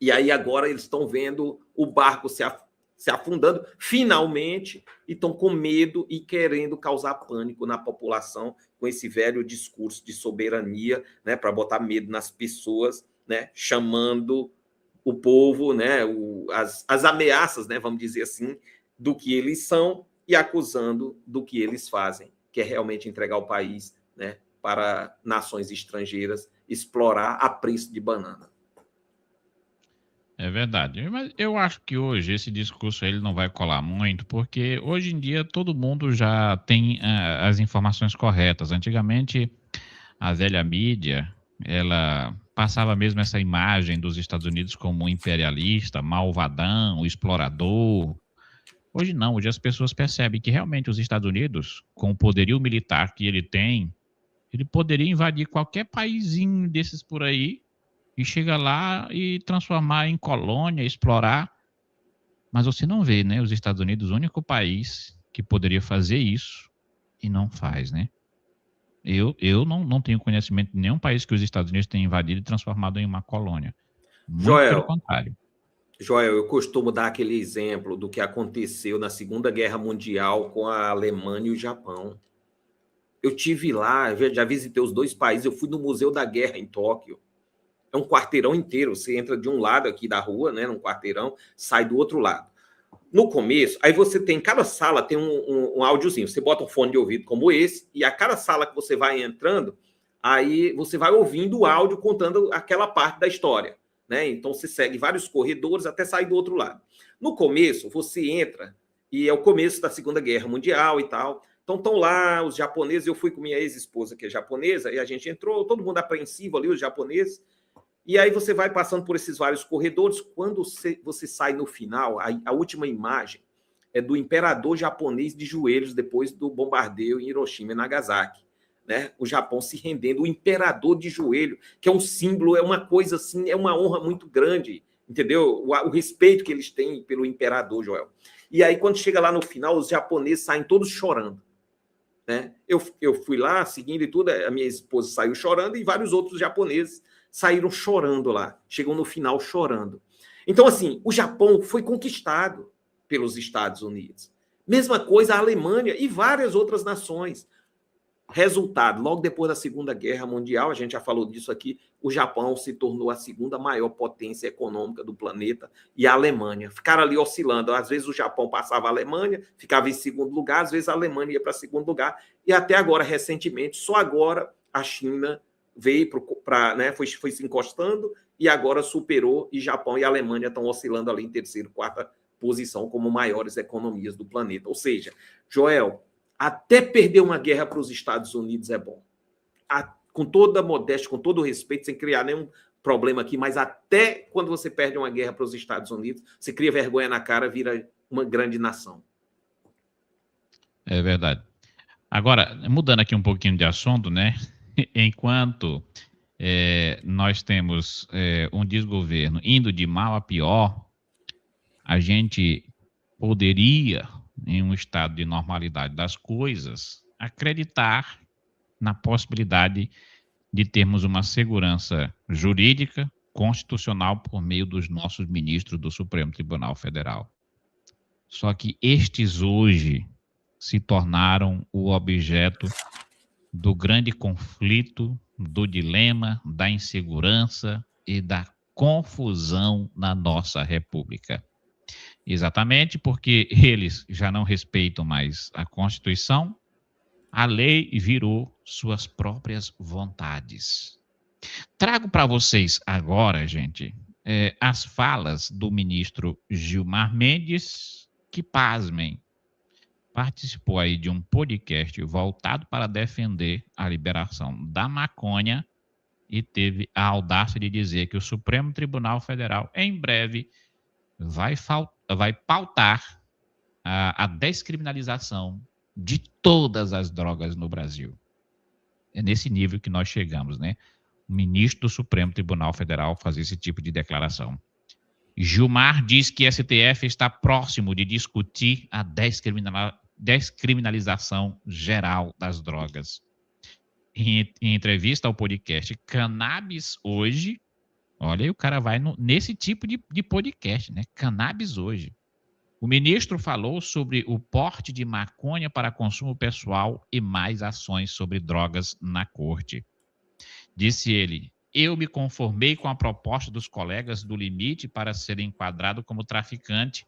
e aí agora eles estão vendo o barco se afundando, finalmente, e estão com medo e querendo causar pânico na população com esse velho discurso de soberania, né, para botar medo nas pessoas, né, chamando o povo, né, as ameaças, né, vamos dizer assim, do que eles são e acusando do que eles fazem, que é realmente entregar o país, né, para nações estrangeiras explorar a preço de banana.
É verdade, mas eu acho que hoje esse discurso aí ele não vai colar muito, porque hoje em dia todo mundo já tem as informações corretas. Antigamente, a velha mídia, ela passava mesmo essa imagem dos Estados Unidos como um imperialista, malvadão, explorador. Hoje não, hoje as pessoas percebem que realmente os Estados Unidos, com o poderio militar que ele tem, ele poderia invadir qualquer paizinho desses por aí e chega lá e transformar em colônia, explorar. Mas você não vê, né? Os Estados Unidos, o único país que poderia fazer isso e não faz, né? Eu não tenho conhecimento de nenhum país que os Estados Unidos tenham invadido e transformado em uma colônia. Muito pelo contrário.
Joel, eu costumo dar aquele exemplo do que aconteceu na Segunda Guerra Mundial com a Alemanha e o Japão. Eu tive lá, já visitei os dois países, eu fui no Museu da Guerra em Tóquio. É um quarteirão inteiro, você entra de um lado aqui da rua, né, num quarteirão, sai do outro lado. No começo, aí você tem, cada sala tem um áudiozinho, você bota um fone de ouvido como esse, e a cada sala que você vai entrando, aí você vai ouvindo o áudio contando aquela parte da história, né? Então você segue vários corredores até sair do outro lado. No começo, você entra, e é o começo da Segunda Guerra Mundial e tal. Então estão lá os japoneses, eu fui com minha ex-esposa, que é japonesa, e a gente entrou, todo mundo apreensivo ali, os japoneses. E aí você vai passando por esses vários corredores. Quando você sai no final, a última imagem é do imperador japonês de joelhos depois do bombardeio em Hiroshima e Nagasaki, né? O Japão se rendendo, o imperador de joelho, que é um símbolo, é uma coisa assim, é uma honra muito grande, entendeu? O respeito que eles têm pelo imperador, Joel. E aí quando chega lá no final, os japoneses saem todos chorando, né? Eu fui lá seguindo e tudo, a minha esposa saiu chorando e vários outros japoneses saíram chorando lá, chegam no final chorando. Então, assim, o Japão foi conquistado pelos Estados Unidos. Mesma coisa a Alemanha e várias outras nações. Resultado, logo depois da Segunda Guerra Mundial, a gente já falou disso aqui, o Japão se tornou a segunda maior potência econômica do planeta e a Alemanha. Ficaram ali oscilando. Às vezes o Japão passava a Alemanha, ficava em segundo lugar, às vezes a Alemanha ia para segundo lugar. E até agora, recentemente, só agora a China veio para, né, foi se encostando e agora superou, e Japão e Alemanha estão oscilando ali em terceira, quarta posição como maiores economias do planeta. Ou seja, Joel, até perder uma guerra para os Estados Unidos é bom. Com toda a modéstia, com todo o respeito, sem criar nenhum problema aqui, mas até quando você perde uma guerra para os Estados Unidos, você cria vergonha na cara, vira uma grande nação.
É verdade. Agora, mudando aqui um pouquinho de assunto, né? Enquanto nós temos um desgoverno indo de mal a pior, a gente poderia, em um estado de normalidade das coisas, acreditar na possibilidade de termos uma segurança jurídica constitucional por meio dos nossos ministros do Supremo Tribunal Federal. Só que estes hoje se tornaram o objeto do grande conflito do dilema, da insegurança e da confusão na nossa República. Exatamente porque eles já não respeitam mais a Constituição, a lei virou suas próprias vontades. Trago para vocês agora, gente, as falas do ministro Gilmar Mendes, que, pasmem, participou aí de um podcast voltado para defender a liberação da maconha e teve a audácia de dizer que o Supremo Tribunal Federal, em breve, vai pautar a descriminalização de todas as drogas no Brasil. É nesse nível que nós chegamos, né? O ministro do Supremo Tribunal Federal fazer esse tipo de declaração. Gilmar diz que STF está próximo de discutir a descriminalização geral das drogas. Em entrevista ao podcast Cannabis Hoje, olha aí, o cara vai nesse tipo de podcast, né? Cannabis Hoje. O ministro falou sobre o porte de maconha para consumo pessoal e mais ações sobre drogas na corte. Disse ele: eu me conformei com a proposta dos colegas do limite para ser enquadrado como traficante,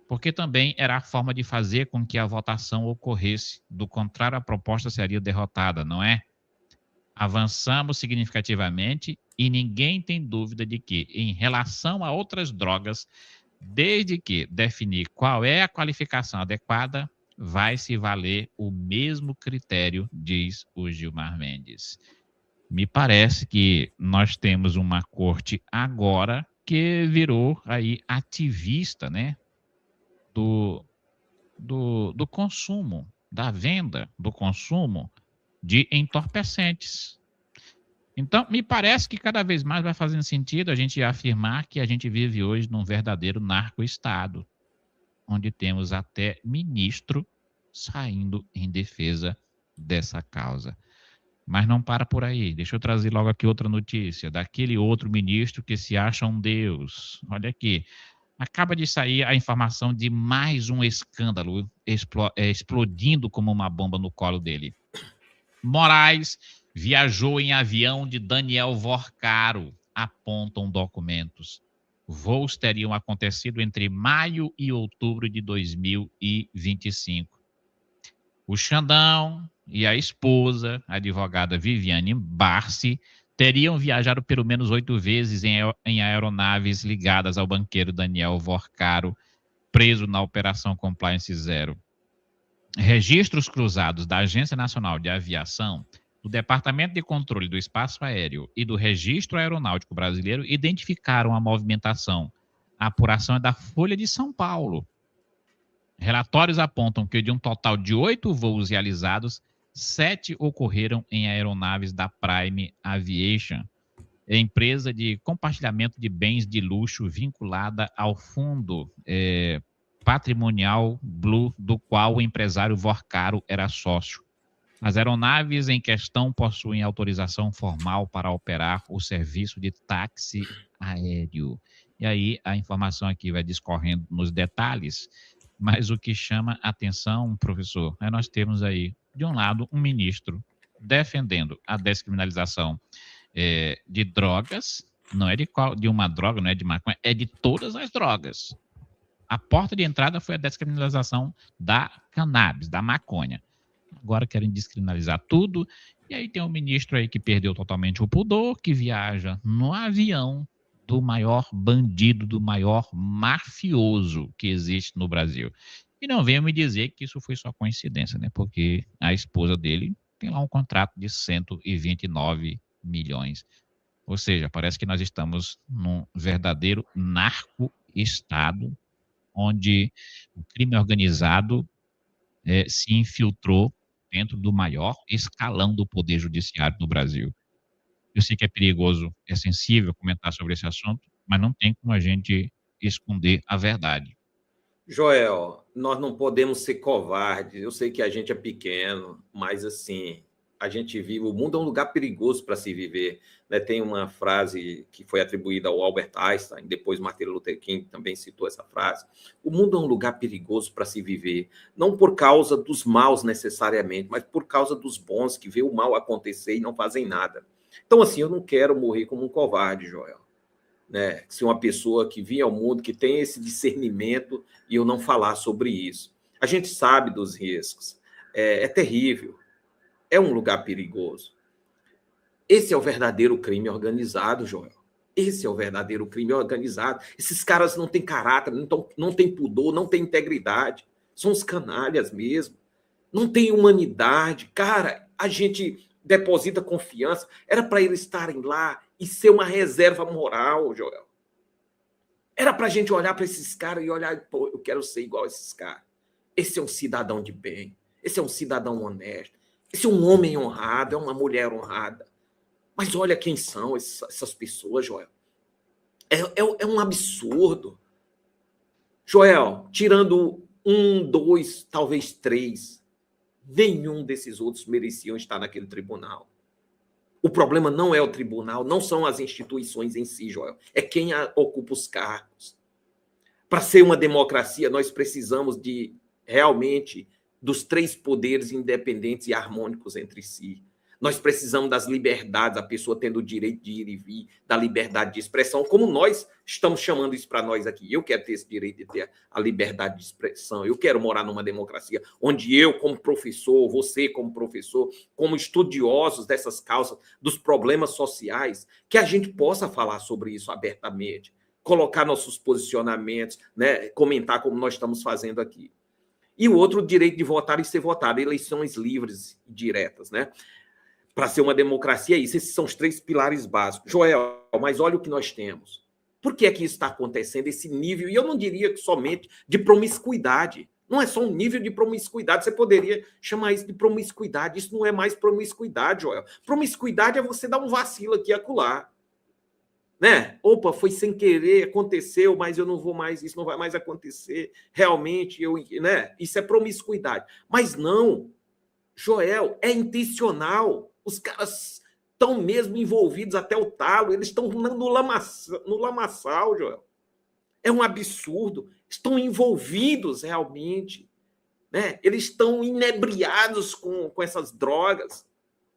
porque também era a forma de fazer com que a votação ocorresse. Do contrário, a proposta seria derrotada, não é? Avançamos significativamente e ninguém tem dúvida de que, em relação a outras drogas, desde que definir qual é a qualificação adequada, vai se valer o mesmo critério, diz o Gilmar Mendes. Me parece que nós temos uma corte agora que virou aí ativista, né, do consumo, da venda, do consumo de entorpecentes. Então, me parece que cada vez mais vai fazendo sentido a gente afirmar que a gente vive hoje num verdadeiro narco-estado, onde temos até ministro saindo em defesa dessa causa. Mas não para por aí. Deixa eu trazer logo aqui outra notícia, daquele outro ministro que se acha um deus. Olha aqui. Acaba de sair a informação de mais um escândalo explodindo como uma bomba no colo dele. Moraes viajou em avião de Daniel Vorcaro, apontam documentos. Voos teriam acontecido entre maio e outubro de 2025. O Xandão e a esposa, a advogada Viviane Barsi, teriam viajado pelo menos 8 vezes em aeronaves ligadas ao banqueiro Daniel Vorcaro, preso na Operação Compliance Zero. Registros cruzados da Agência Nacional de Aviação, do Departamento de Controle do Espaço Aéreo e do Registro Aeronáutico Brasileiro identificaram a movimentação. A apuração é da Folha de São Paulo. Relatórios apontam que de um total de 8 voos realizados, 7 ocorreram em aeronaves da Prime Aviation, empresa de compartilhamento de bens de luxo vinculada ao fundo patrimonial Blue, do qual o empresário Vorcaro era sócio. As aeronaves em questão possuem autorização formal para operar o serviço de táxi aéreo. E aí a informação aqui vai discorrendo nos detalhes, mas o que chama atenção, professor, é nós temos aí, de um lado, um ministro defendendo a descriminalização de drogas, não é de uma droga, não é de maconha, é de todas as drogas. A porta de entrada foi a descriminalização da cannabis, da maconha. Agora querem descriminalizar tudo. E aí tem um ministro aí que perdeu totalmente o pudor, que viaja no avião do maior bandido, do maior mafioso que existe no Brasil. E não venha me dizer que isso foi só coincidência, né? Porque a esposa dele tem lá um contrato de 129 milhões. Ou seja, parece que nós estamos num verdadeiro narco-estado, onde o crime organizado se infiltrou dentro do maior escalão do poder judiciário no Brasil. Eu sei que é perigoso, é sensível comentar sobre esse assunto, mas não tem como a gente esconder a verdade.
Joel, nós não podemos ser covardes. Eu sei que a gente é pequeno, mas assim, a gente vive... O mundo é um lugar perigoso para se viver, né? Tem uma frase que foi atribuída ao Albert Einstein, depois Martin Luther King também citou essa frase. O mundo é um lugar perigoso para se viver, não por causa dos maus necessariamente, mas por causa dos bons que vê o mal acontecer e não fazem nada. Então, assim, eu não quero morrer como um covarde, Joel. Né? Se uma pessoa que vinha ao mundo, que tem esse discernimento, e eu não falar sobre isso. A gente sabe dos riscos. É terrível. É um lugar perigoso. Esse é o verdadeiro crime organizado, Joel. Esse é o verdadeiro crime organizado. Esses caras não têm caráter, não têm pudor, não têm integridade. São os canalhas mesmo. Não tem humanidade. Cara, a gente deposita confiança. Era para eles estarem lá e ser uma reserva moral, Joel. Era para a gente olhar para esses caras e olhar, pô, eu quero ser igual a esses caras. Esse é um cidadão de bem. Esse é um cidadão honesto. Esse é um homem honrado, é uma mulher honrada. Mas olha quem são essas pessoas, Joel. É um absurdo. Joel, tirando 1, 2, talvez 3, nenhum desses outros mereciam estar naquele tribunal. O problema não é o tribunal, não são as instituições em si, Joel. É quem ocupa os cargos. Para ser uma democracia, nós precisamos de realmente dos 3 poderes independentes e harmônicos entre si. Nós precisamos das liberdades, a pessoa tendo o direito de ir e vir, da liberdade de expressão, como nós estamos chamando isso para nós aqui. Eu quero ter esse direito de ter a liberdade de expressão, eu quero morar numa democracia onde eu, como professor, você como professor, como estudiosos dessas causas, dos problemas sociais, que a gente possa falar sobre isso abertamente, colocar nossos posicionamentos, né, comentar como nós estamos fazendo aqui. E o outro, o direito de votar e ser votado, eleições livres e diretas, né? Para ser uma democracia, é isso. Esses são os 3 pilares básicos. Joel, mas olha o que nós temos. Por que é que isso está acontecendo, esse nível? E eu não diria que somente de promiscuidade. Não é só um nível de promiscuidade. Você poderia chamar isso de promiscuidade. Isso não é mais promiscuidade, Joel. Promiscuidade é você dar um vacilo aqui e acolá. Né? Opa, foi sem querer, aconteceu, mas eu não vou mais, isso não vai mais acontecer. Realmente, né? Isso é promiscuidade. Mas não, Joel, é intencional. Os caras estão mesmo envolvidos até o talo, eles estão no lamaçal, Joel. É um absurdo. Estão envolvidos realmente. Né? Eles estão inebriados com essas drogas.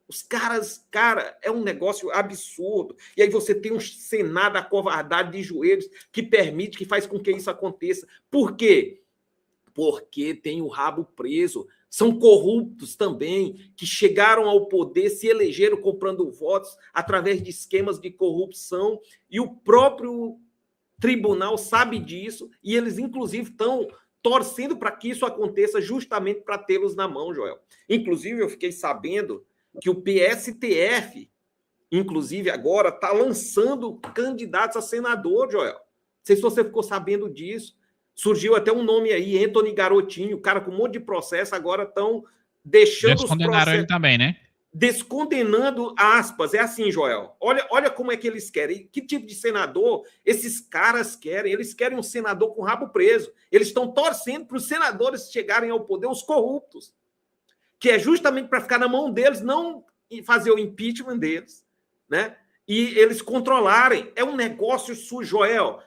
Os caras, cara, é um negócio absurdo. E aí você tem um Senado acovardado de joelhos que permite, que faz com que isso aconteça. Por quê? Porque tem o rabo preso. São corruptos também, que chegaram ao poder, se elegeram comprando votos através de esquemas de corrupção, e o próprio tribunal sabe disso, e eles, inclusive, estão torcendo para que isso aconteça justamente para tê-los na mão, Joel. Inclusive, eu fiquei sabendo que o PSTF, inclusive, agora está lançando candidatos a senador, Joel. Não sei se você ficou sabendo disso. Surgiu até um nome aí, Antony Garotinho, o cara com um monte de processo, agora estão deixando os processos...
ele também, né?
Descondenando aspas. É assim, Joel. Olha como é que eles querem. Que tipo de senador esses caras querem? Eles querem um senador com rabo preso. Eles estão torcendo para os senadores chegarem ao poder, os corruptos. Que é justamente para ficar na mão deles, não fazer o impeachment deles, né? E eles controlarem. É um negócio sujo, Joel.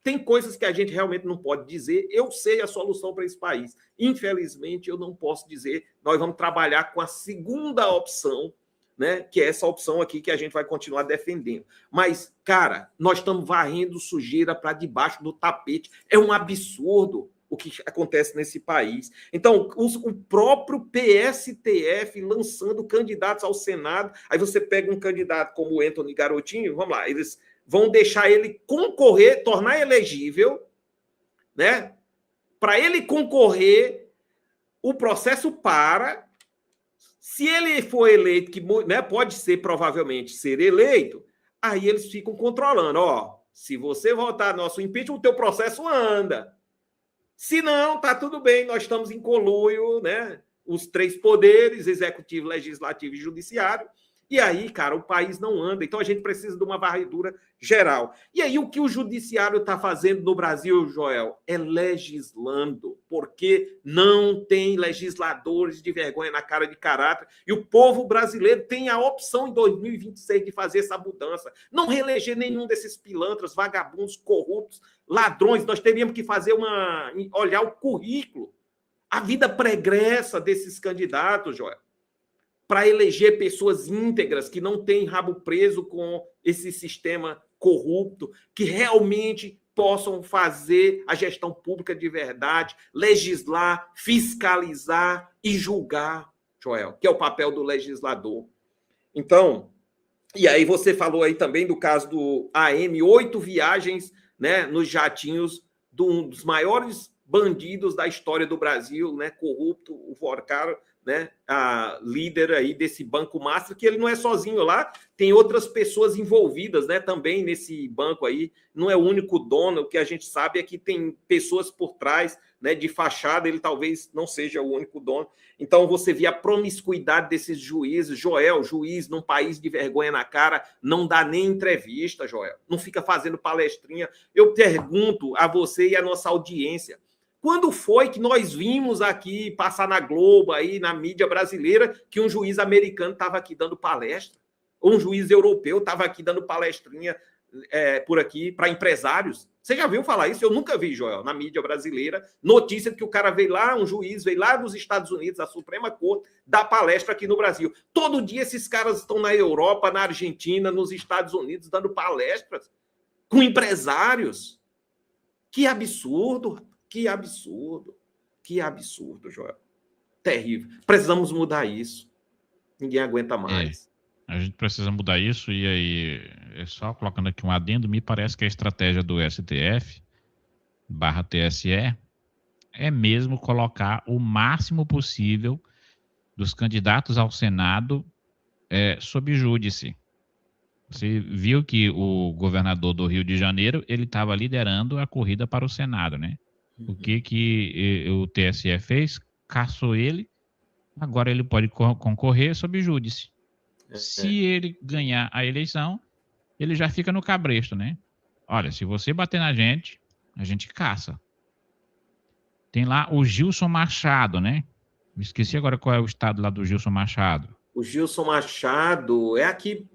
Tem coisas que a gente realmente não pode dizer. Eu sei a solução para esse país. Infelizmente, eu não posso dizer. Nós vamos trabalhar com a segunda opção, né? Que é essa opção aqui que a gente vai continuar defendendo. Mas, cara, nós estamos varrendo sujeira para debaixo do tapete. É um absurdo o que acontece nesse país. Então, o próprio PSTF lançando candidatos ao Senado. Aí você pega um candidato como o Antony Garotinho, vamos lá, eles vão deixar ele concorrer, tornar elegível, né? Para ele concorrer, o processo para. Se ele for eleito, que, né, pode ser provavelmente ser eleito, aí eles ficam controlando. Ó, se você votar no nosso impeachment, o teu processo anda. Se não, tá tudo bem, nós estamos em conluio, né? Os 3 poderes, executivo, legislativo e judiciário. E aí, cara, o país não anda. Então, a gente precisa de uma varredura geral. E aí, o que o judiciário está fazendo no Brasil, Joel? É legislando, porque não tem legisladores de vergonha na cara de caráter. E o povo brasileiro tem a opção, em 2026, de fazer essa mudança. Não reeleger nenhum desses pilantras, vagabundos, corruptos, ladrões. Nós teríamos que fazer olhar o currículo, a vida pregressa desses candidatos, Joel. para eleger pessoas íntegras que não têm rabo preso com esse sistema corrupto, que realmente possam fazer a gestão pública de verdade, legislar, fiscalizar e julgar, Joel, que é o papel do legislador. Então, e aí você falou aí também do caso do AM, 8 viagens, né, nos jatinhos de um dos maiores bandidos da história do Brasil, né, corrupto, o Forcaro, né, a líder aí desse Banco Master, que ele não é sozinho lá, tem outras pessoas envolvidas, né, também nesse banco aí, não é o único dono, o que a gente sabe é que tem pessoas por trás, né, de fachada, ele talvez não seja o único dono. Então você vê a promiscuidade desses juízes. Joel, juiz num país de vergonha na cara, não dá nem entrevista, Joel, não fica fazendo palestrinha. Eu pergunto a você e a nossa audiência, quando foi que nós vimos aqui, passar na Globo, aí, na mídia brasileira, que um juiz americano estava aqui dando palestra? Ou um juiz europeu estava aqui dando palestrinha por aqui para empresários? Você já viu falar isso? Eu nunca vi, Joel, na mídia brasileira, notícia de que o cara veio lá, um juiz veio lá dos Estados Unidos, a Suprema Corte, dar palestra aqui no Brasil. Todo dia esses caras estão na Europa, na Argentina, nos Estados Unidos, dando palestras com empresários. Que absurdo! Que absurdo, Joel. Terrível. Precisamos mudar isso. Ninguém aguenta mais.
A gente precisa mudar isso, e aí, só colocando aqui um adendo, me parece que a estratégia do STF/TSE é mesmo colocar o máximo possível dos candidatos ao Senado sob júdice. Você viu que o governador do Rio de Janeiro, ele estava liderando a corrida para o Senado, né? O que o TSE fez? Caçou ele, agora ele pode concorrer sob júdice. Se ele ganhar a eleição, ele já fica no cabresto, né? Olha, se você bater na gente, a gente caça. Tem lá o Gilson Machado, né? Me esqueci agora qual é o estado lá do Gilson Machado.
O Gilson Machado é aqui,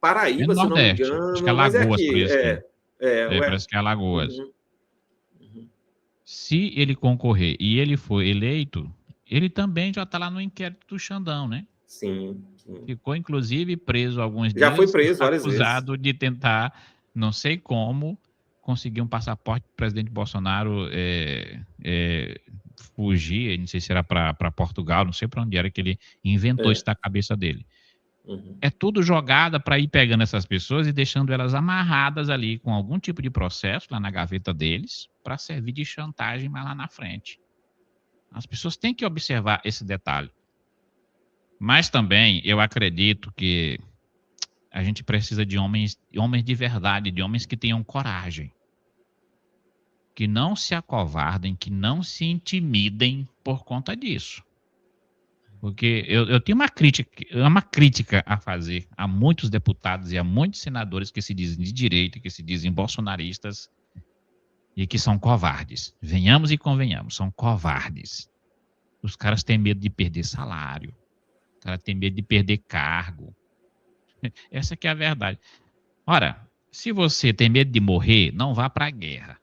Paraíba, se não me engano.
Acho que é Alagoas, parece que é Alagoas. Se ele concorrer e ele for eleito, ele também já está lá no inquérito do Xandão, né?
Sim.
Ficou, inclusive, preso alguns dias.
Já foi preso várias vezes.
Acusado de tentar, não sei como, conseguir um passaporte do presidente Bolsonaro fugir, não sei se era para Portugal, não sei para onde era que ele inventou isso da cabeça dele. É tudo jogada para ir pegando essas pessoas e deixando elas amarradas ali com algum tipo de processo lá na gaveta deles para servir de chantagem mais lá na frente. As pessoas têm que observar esse detalhe. Mas também eu acredito que a gente precisa de homens de verdade, de homens que tenham coragem, que não se acovardem, que não se intimidem por conta disso. Porque eu tenho uma crítica a fazer a muitos deputados e a muitos senadores que se dizem de direita, que se dizem bolsonaristas e que são covardes. Venhamos e convenhamos, são covardes. Os caras têm medo de perder salário, os caras têm medo de perder cargo. Essa que é a verdade. Ora, se você tem medo de morrer, não vá para a guerra.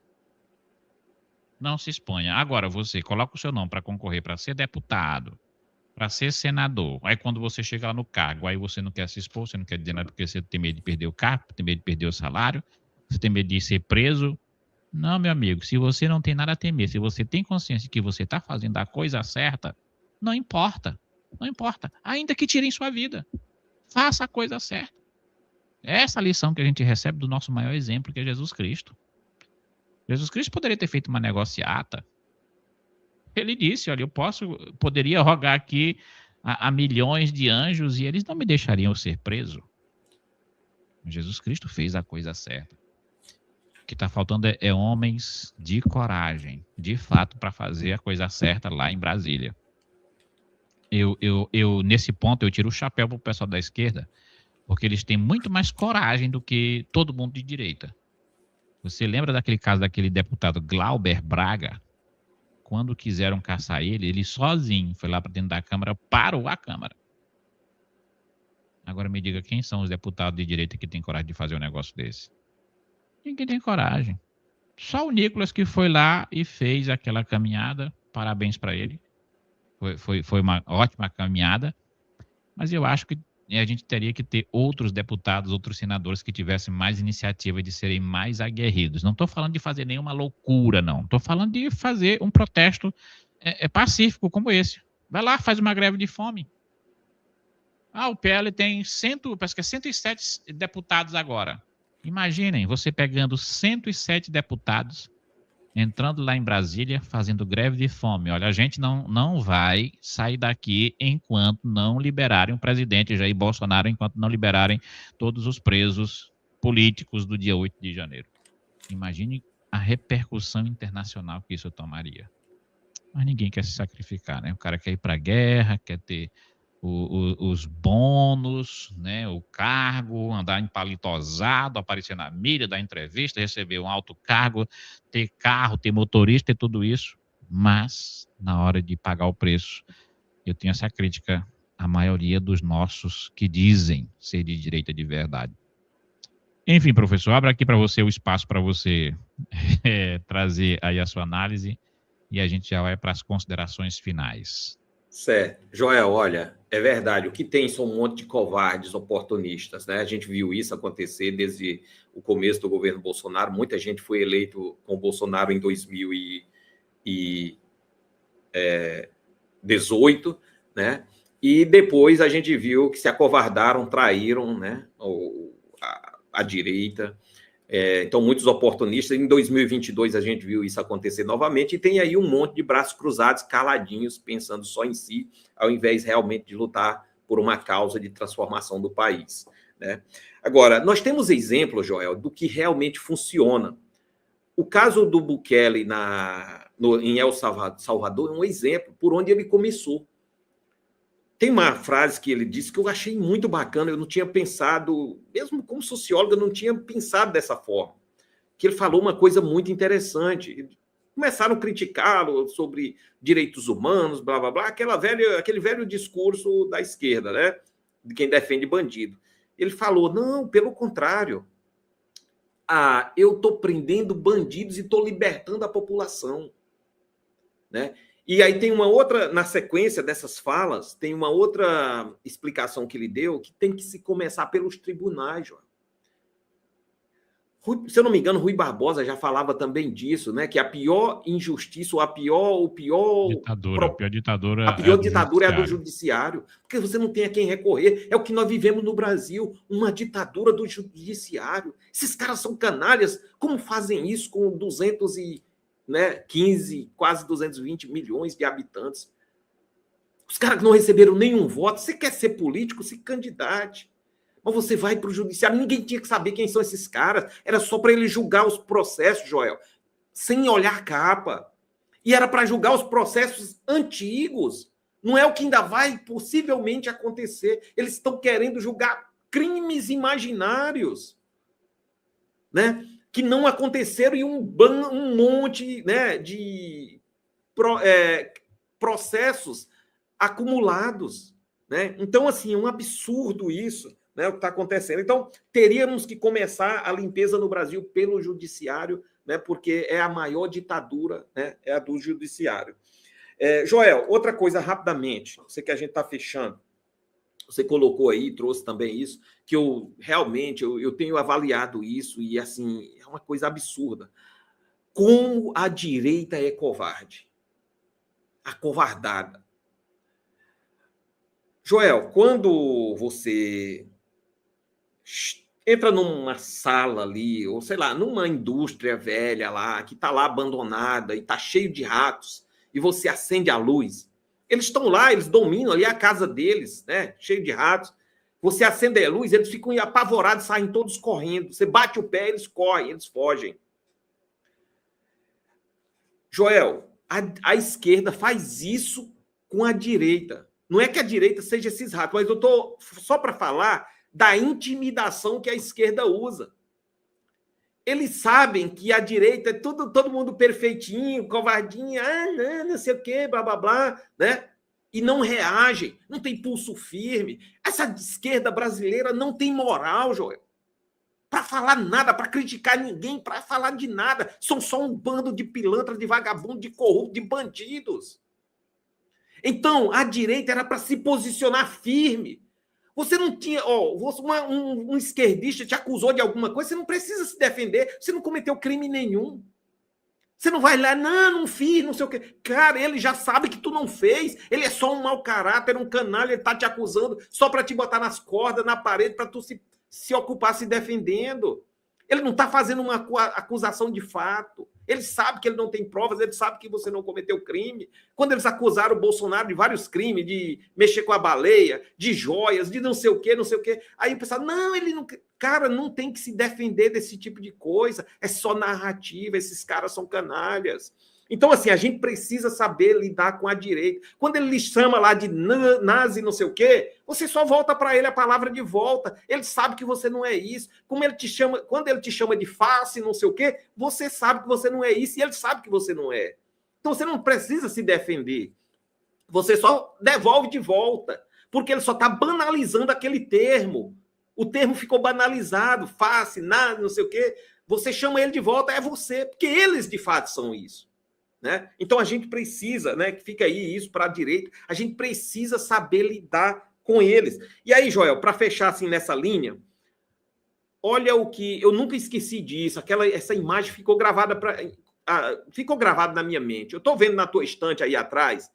Não se exponha. Agora, você coloca o seu nome para concorrer para ser deputado, para ser senador. Aí quando você chega lá no cargo, aí você não quer se expor, você não quer dizer nada porque você tem medo de perder o cargo, tem medo de perder o salário, você tem medo de ser preso. Não, meu amigo, se você não tem nada a temer, se você tem consciência que você está fazendo a coisa certa, não importa. Não importa. Ainda que tirem sua vida. Faça a coisa certa. É essa a lição que a gente recebe do nosso maior exemplo, que é Jesus Cristo. Jesus Cristo poderia ter feito uma negociata. Ele disse, olha, poderia rogar aqui a milhões de anjos e eles não me deixariam ser preso. Jesus Cristo fez a coisa certa. O que está faltando é homens de coragem, de fato, para fazer a coisa certa lá em Brasília. Nesse ponto, eu tiro o chapéu para o pessoal da esquerda, porque eles têm muito mais coragem do que todo mundo de direita. Você lembra daquele caso daquele deputado Glauber Braga? Quando quiseram caçar ele sozinho foi lá para dentro da Câmara, parou a Câmara. Agora me diga, quem são os deputados de direita que têm coragem de fazer um negócio desse? Ninguém tem coragem. Só o Nicolas que foi lá e fez aquela caminhada. Parabéns para ele. Foi uma ótima caminhada. Mas eu acho que a gente teria que ter outros deputados, outros senadores que tivessem mais iniciativa de serem mais aguerridos. Não estou falando de fazer nenhuma loucura, não. Estou falando de fazer um protesto pacífico como esse. Vai lá, faz uma greve de fome. O PL tem parece que é 107 deputados agora. Imaginem, você pegando 107 deputados, entrando lá em Brasília, fazendo greve de fome. Olha, a gente não vai sair daqui enquanto não liberarem o presidente Jair Bolsonaro, enquanto não liberarem todos os presos políticos do dia 8 de janeiro. Imagine a repercussão internacional que isso tomaria. Mas ninguém quer se sacrificar, né? O cara quer ir para a guerra, quer ter os bônus, né, o cargo, andar empalitosado, aparecer na mídia, dar entrevista, receber um alto cargo, ter carro, ter motorista, ter tudo isso, mas na hora de pagar o preço, eu tenho essa crítica à maioria dos nossos que dizem ser de direita de verdade. Enfim, professor, abra aqui para você o espaço para você trazer aí a sua análise e a gente já vai para as considerações finais.
Certo. Joel, olha, é verdade, o que tem são um monte de covardes oportunistas, né? A gente viu isso acontecer desde o começo do governo Bolsonaro, muita gente foi eleito com o Bolsonaro em 2018, né? E depois a gente viu que se acovardaram, traíram, né? A direita. Então, muitos oportunistas. Em 2022, a gente viu isso acontecer novamente, e tem aí um monte de braços cruzados, caladinhos, pensando só em si, ao invés realmente de lutar por uma causa de transformação do país, né? Agora, nós temos exemplos, Joel, do que realmente funciona. O caso do Bukele em El Salvador é um exemplo por onde ele começou. Tem uma frase que ele disse que eu achei muito bacana, eu não tinha pensado, mesmo como sociólogo, eu não tinha pensado dessa forma. Que ele falou uma coisa muito interessante. Começaram a criticá-lo sobre direitos humanos, blá, blá, blá, aquele velho discurso da esquerda, né? De quem defende bandido. Ele falou, não, pelo contrário, eu estou prendendo bandidos e estou libertando a população, né? E aí tem uma outra, na sequência dessas falas, tem uma outra explicação que ele deu, que tem que se começar pelos tribunais, João. Se eu não me engano, Rui Barbosa já falava também disso, né? Que a pior injustiça, a pior ditadura é a do judiciário, porque você não tem a quem recorrer. É o que nós vivemos no Brasil, uma ditadura do judiciário. Esses caras são canalhas. Como fazem isso com 15, quase 220 milhões de habitantes? Os caras não receberam nenhum voto. Você quer ser político? Se candidate. Mas você vai para o judiciário, ninguém tinha que saber quem são esses caras. Era só para ele julgar os processos, Joel, sem olhar capa. E era para julgar os processos antigos. Não é o que ainda vai possivelmente acontecer. Eles estão querendo julgar crimes imaginários, né? Que não aconteceram em um monte, né, de processos acumulados, né? Então, assim, é um absurdo isso, né, o que está acontecendo. Então, teríamos que começar a limpeza no Brasil pelo judiciário, né, porque é a maior ditadura, né, é a do judiciário. Joel, outra coisa rapidamente, sei que a gente está fechando, você colocou aí, trouxe também isso, que eu realmente eu tenho avaliado isso e, assim, é uma coisa absurda. Como a direita é covarde. Acovardada. Joel, quando você entra numa sala ali, ou sei lá, numa indústria velha lá, que está lá abandonada e está cheio de ratos, e você acende a luz, eles estão lá, eles dominam ali a casa deles, né? Cheio de ratos. Você acende a luz, eles ficam apavorados, saem todos correndo. Você bate o pé, eles correm, eles fogem. Joel, a esquerda faz isso com a direita. Não é que a direita seja esses ratos, mas eu estou só para falar da intimidação que a esquerda usa. Eles sabem que a direita é todo mundo perfeitinho, covardinho, não sei o quê, blá, blá, blá, né? E não reagem, não tem pulso firme. Essa esquerda brasileira não tem moral, Joel, para falar nada, para criticar ninguém, para falar de nada. São só um bando de pilantras, de vagabundos, de corruptos, de bandidos. Então, a direita era para se posicionar firme, Você não tinha... um esquerdista te acusou de alguma coisa, você não precisa se defender, você não cometeu crime nenhum. Você não vai lá, não fiz, não sei o quê. Cara, ele já sabe que tu não fez, ele é só um mau caráter, um canalha, ele tá te acusando só para te botar nas cordas, na parede, para tu se ocupar se defendendo. Ele não está fazendo uma acusação de fato. Ele sabe que ele não tem provas, ele sabe que você não cometeu crime. Quando eles acusaram o Bolsonaro de vários crimes, de mexer com a baleia, de joias, de não sei o quê, aí o pessoal, não, ele não... Cara, não tem que se defender desse tipo de coisa. É só narrativa, esses caras são canalhas. Então, assim, a gente precisa saber lidar com a direita. Quando ele lhe chama lá de nazi, não sei o quê, você só volta para ele a palavra de volta. Ele sabe que você não é isso. Quando ele te chama de face, não sei o quê, você sabe que você não é isso e ele sabe que você não é. Então, você não precisa se defender. Você só devolve de volta, porque ele só está banalizando aquele termo. O termo ficou banalizado, face, nazi, não sei o quê. Você chama ele de volta, é você, porque eles, de fato, são isso. Né? Então a gente precisa, né, que fica aí isso para a direita, a gente precisa saber lidar com eles. E aí, Joel, para fechar assim nessa linha, olha o que eu nunca esqueci disso, essa imagem ficou gravada na minha mente. Eu estou vendo na tua estante aí atrás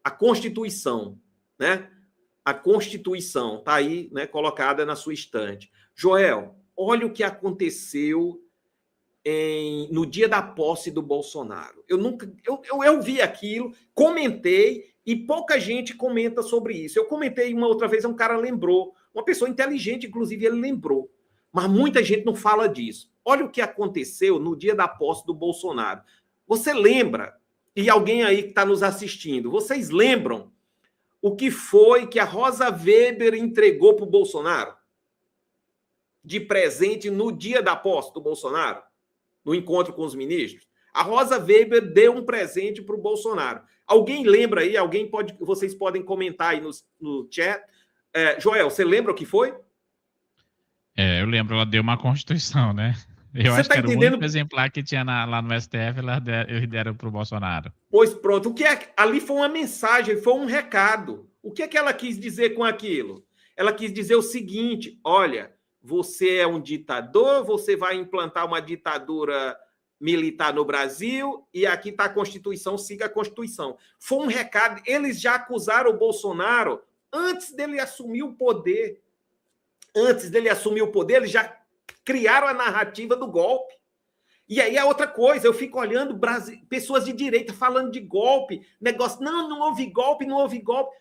a Constituição, né? A Constituição está aí, né, colocada na sua estante. Joel, olha o que aconteceu no dia da posse do Bolsonaro. Eu vi aquilo, comentei, e pouca gente comenta sobre isso. Eu comentei uma outra vez, um cara lembrou, uma pessoa inteligente, inclusive, ele lembrou, mas muita gente não fala disso. Olha o que aconteceu no dia da posse do Bolsonaro. Você lembra, e alguém aí que está nos assistindo, vocês lembram o que foi que a Rosa Weber entregou para o Bolsonaro? De presente no dia da posse do Bolsonaro? No encontro com os ministros, a Rosa Weber deu um presente para o Bolsonaro. Alguém lembra aí? Vocês podem comentar aí no chat. Joel, você lembra o que foi?
Eu lembro, ela deu uma Constituição, né? Eu acho que era o único exemplar que tinha lá no STF, eles deram para o Bolsonaro.
Pois pronto, ali foi uma mensagem, foi um recado. O que é que ela quis dizer com aquilo? Ela quis dizer o seguinte, olha, você é um ditador, você vai implantar uma ditadura militar no Brasil e aqui está a Constituição, siga a Constituição. Foi um recado. Eles já acusaram o Bolsonaro antes dele assumir o poder. Antes dele assumir o poder, eles já criaram a narrativa do golpe. E aí é outra coisa, eu fico olhando pessoas de direita falando de golpe, negócio, não houve golpe, não houve golpe.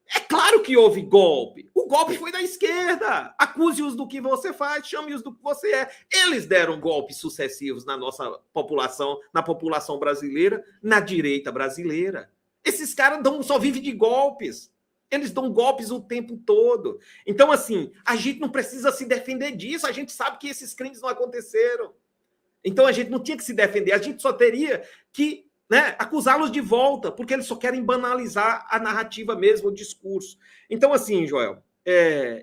É claro que houve golpe. O golpe foi da esquerda. Acuse-os do que você faz, chame-os do que você é. Eles deram golpes sucessivos na nossa população, na população brasileira, na direita brasileira. Esses caras só vivem de golpes. Eles dão golpes o tempo todo. Então, assim, a gente não precisa se defender disso. A gente sabe que esses crimes não aconteceram. Então, a gente não tinha que se defender. A gente só teria que acusá-los de volta, porque eles só querem banalizar a narrativa mesmo, o discurso. Então, assim, Joel,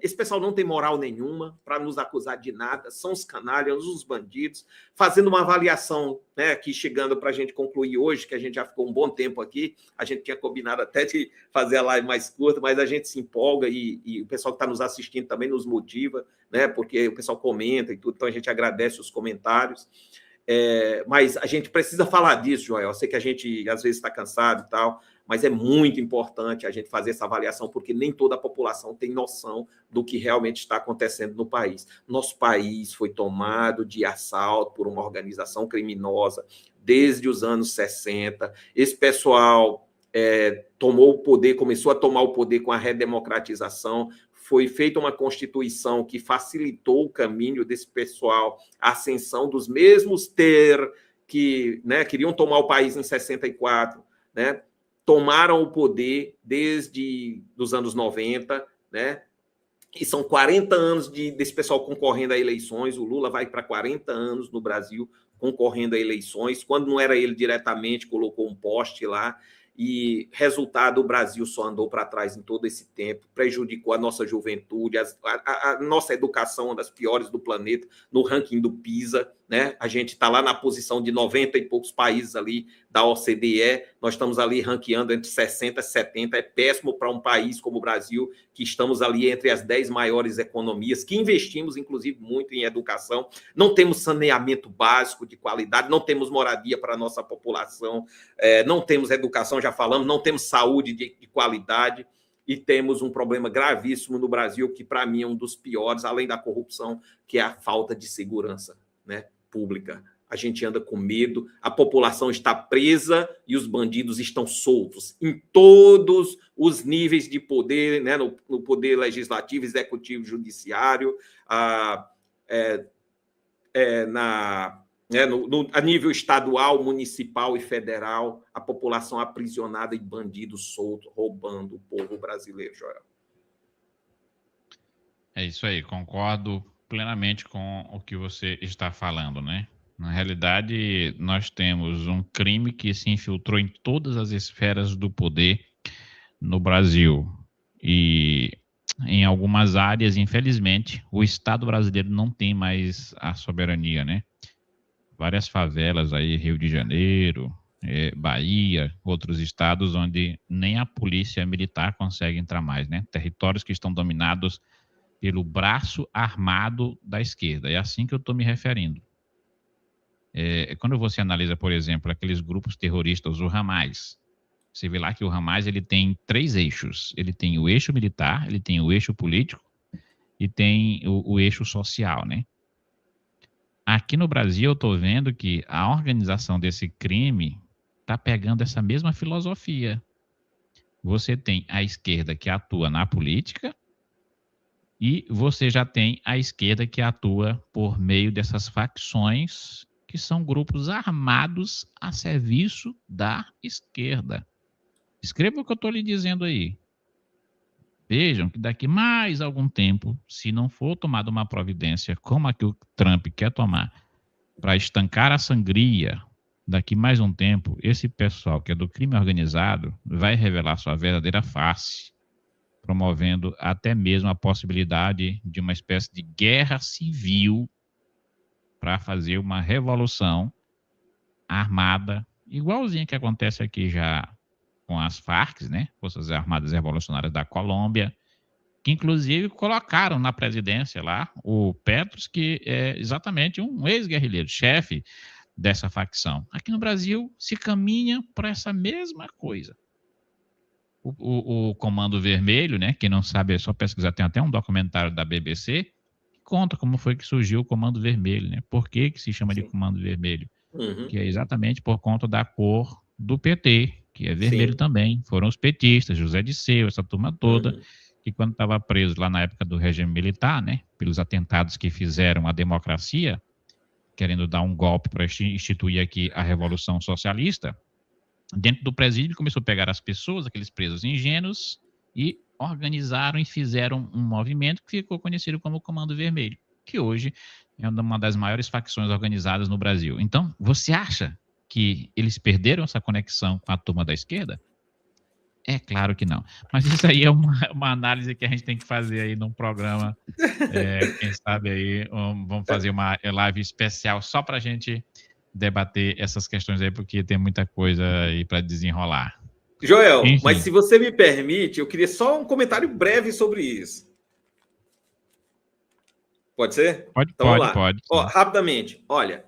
esse pessoal não tem moral nenhuma para nos acusar de nada, são os canalhas, os bandidos, fazendo uma avaliação, né, aqui chegando para a gente concluir hoje, que a gente já ficou um bom tempo aqui, a gente tinha combinado até de fazer a live mais curta, mas a gente se empolga e o pessoal que está nos assistindo também nos motiva, né, porque o pessoal comenta e tudo, então a gente agradece os comentários. Mas a gente precisa falar disso, Joel. Eu sei que a gente às vezes está cansado e tal, mas é muito importante a gente fazer essa avaliação, porque nem toda a população tem noção do que realmente está acontecendo no país. Nosso país foi tomado de assalto por uma organização criminosa desde os anos 60. Esse pessoal tomou o poder, começou a tomar o poder com a redemocratização. Foi feita uma Constituição que facilitou o caminho desse pessoal, a ascensão dos mesmos que queriam tomar o país em 64, né? Tomaram o poder desde os anos 90, né? E são 40 anos desse pessoal concorrendo a eleições. O Lula vai para 40 anos no Brasil concorrendo a eleições. Quando não era ele diretamente, colocou um poste lá. E, resultado, o Brasil só andou para trás em todo esse tempo, prejudicou a nossa juventude, a nossa educação, uma das piores do planeta, no ranking do PISA, né? A gente está lá na posição de 90 e poucos países ali da OCDE, nós estamos ali ranqueando entre 60 e 70, é péssimo para um país como o Brasil, que estamos ali entre as 10 maiores economias, que investimos, inclusive, muito em educação, não temos saneamento básico de qualidade, não temos moradia para a nossa população, não temos educação, já falamos, não temos saúde de qualidade, e temos um problema gravíssimo no Brasil, que para mim é um dos piores, além da corrupção, que é a falta de segurança, né, pública. A gente anda com medo, a população está presa e os bandidos estão soltos em todos os níveis de poder, né, no poder legislativo, executivo, judiciário, a nível estadual, municipal e federal, a população aprisionada e bandidos soltos, roubando o povo brasileiro, Joel.
É isso aí, concordo plenamente com o que você está falando, né? Na realidade, nós temos um crime que se infiltrou em todas as esferas do poder no Brasil. E em algumas áreas, infelizmente, o Estado brasileiro não tem mais a soberania, né? Várias favelas aí, Rio de Janeiro, Bahia, outros estados onde nem a polícia militar consegue entrar mais, né? Territórios que estão dominados pelo braço armado da esquerda. É assim que eu estou me referindo. Quando você analisa, por exemplo, aqueles grupos terroristas, o Hamas, você vê lá que o Hamas ele tem 3 eixos. Ele tem o eixo militar, ele tem o eixo político e tem o eixo social, né? Aqui no Brasil, eu estou vendo que a organização desse crime está pegando essa mesma filosofia. Você tem a esquerda que atua na política e você já tem a esquerda que atua por meio dessas facções que são grupos armados a serviço da esquerda. Escreva o que eu estou lhe dizendo aí. Vejam que daqui mais algum tempo, se não for tomada uma providência como a que o Trump quer tomar para estancar a sangria, daqui mais um tempo, esse pessoal que é do crime organizado vai revelar sua verdadeira face, promovendo até mesmo a possibilidade de uma espécie de guerra civil para fazer uma revolução armada, igualzinho que acontece aqui já com as Farc, né? Forças Armadas Revolucionárias da Colômbia, que inclusive colocaram na presidência lá o Petros, que é exatamente um ex-guerrilheiro, chefe dessa facção. Aqui no Brasil se caminha para essa mesma coisa. O Comando Vermelho, né? Quem não sabe é só pesquisar, tem até um documentário da BBC que conta como foi que surgiu o Comando Vermelho, né? Por que se chama de Comando Vermelho? Que é exatamente por conta da cor do PT, que é vermelho também. Foram os petistas, José Disseu, essa turma toda, que quando estava preso lá na época do regime militar, né, pelos atentados que fizeram à democracia, querendo dar um golpe para instituir aqui a Revolução Socialista, dentro do presídio começou a pegar as pessoas, aqueles presos ingênuos, e organizaram e fizeram um movimento que ficou conhecido como Comando Vermelho, que hoje é uma das maiores facções organizadas no Brasil. Então, você acha que eles perderam essa conexão com a turma da esquerda? É claro que não. Mas isso aí é uma análise que a gente tem que fazer aí num programa. Quem sabe aí vamos fazer uma live especial só para a gente debater essas questões aí, porque tem muita coisa aí para desenrolar.
Joel,
Enfim.
Mas se você me permite, eu queria só um comentário breve sobre isso. Pode ser?
Pode,
então, vamos lá.
Pode.
Rapidamente. Olha,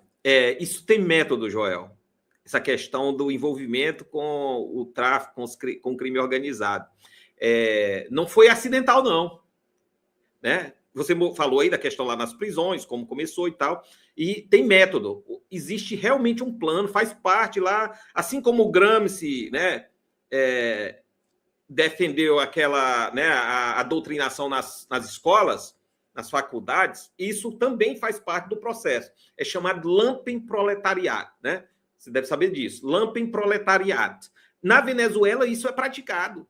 isso tem método, Joel. Essa questão do envolvimento com o tráfico, com o crime organizado. Não foi acidental, não. Né? Você falou aí da questão lá nas prisões, como começou e tal, e tem método. Existe realmente um plano, faz parte lá, assim como o Gramsci, né, defendeu aquela, né, a doutrinação nas escolas, nas faculdades, isso também faz parte do processo. É chamado Lumpenproletariat, né? Você deve saber disso. Lumpenproletariat. Na Venezuela, isso é praticado.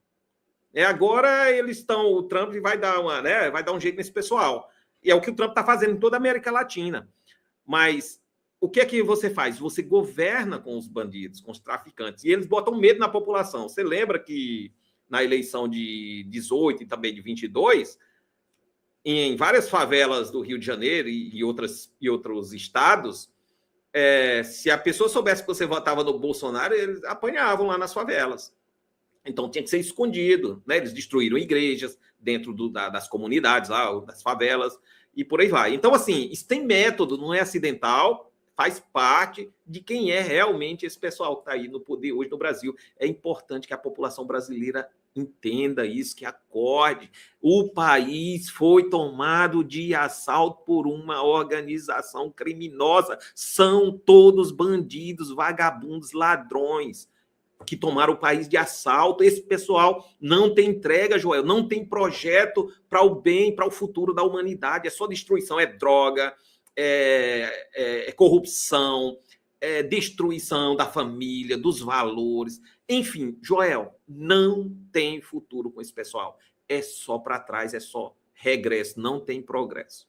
Agora eles estão... O Trump vai dar um jeito nesse pessoal. E é o que o Trump está fazendo em toda a América Latina. Mas o que é que você faz? Você governa com os bandidos, com os traficantes. E eles botam medo na população. Você lembra que na eleição de 18 e também de 22, em várias favelas do Rio de Janeiro e outros estados, se a pessoa soubesse que você votava no Bolsonaro, eles apanhavam lá nas favelas. Então tinha que ser escondido, né? Eles destruíram igrejas dentro das comunidades lá, das favelas, e por aí vai. Então, assim, isso tem método, não é acidental, faz parte de quem é realmente esse pessoal que está aí no poder hoje no Brasil. É importante que a população brasileira entenda isso, que acorde. O país foi tomado de assalto por uma organização criminosa. São todos bandidos, vagabundos, ladrões que tomaram o país de assalto. Esse pessoal não tem entrega, Joel, não tem projeto para o bem, para o futuro da humanidade. É só destruição, é droga, é corrupção, é destruição da família, dos valores. Enfim, Joel, não tem futuro com esse pessoal. É só para trás, é só regresso, não tem progresso.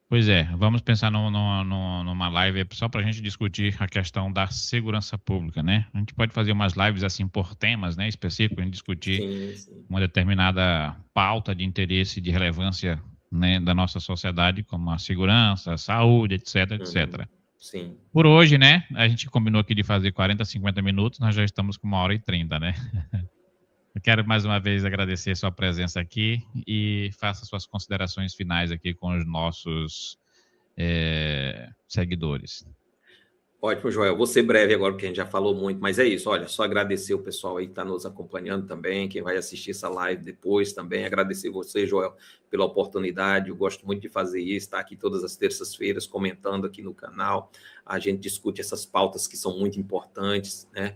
Pois é, vamos pensar numa live só para a gente discutir a questão da segurança pública, né? A gente pode fazer umas lives assim por temas, né, específicos, a gente discutir uma determinada pauta de interesse, de relevância, né, da nossa sociedade, como a segurança, a saúde, etc, etc.
Sim.
Por hoje, né, a gente combinou aqui de fazer 40, 50 minutos, nós já estamos com 1h30, né? Eu quero mais uma vez agradecer a sua presença aqui e faça suas considerações finais aqui com os nossos seguidores.
Ótimo, Joel. Vou ser breve agora, porque a gente já falou muito, mas é isso. Olha, só agradecer o pessoal aí que está nos acompanhando também, quem vai assistir essa live depois também. Agradecer você, Joel, pela oportunidade. Eu gosto muito de fazer isso, estar aqui todas as terças-feiras comentando aqui no canal. A gente discute essas pautas que são muito importantes, né,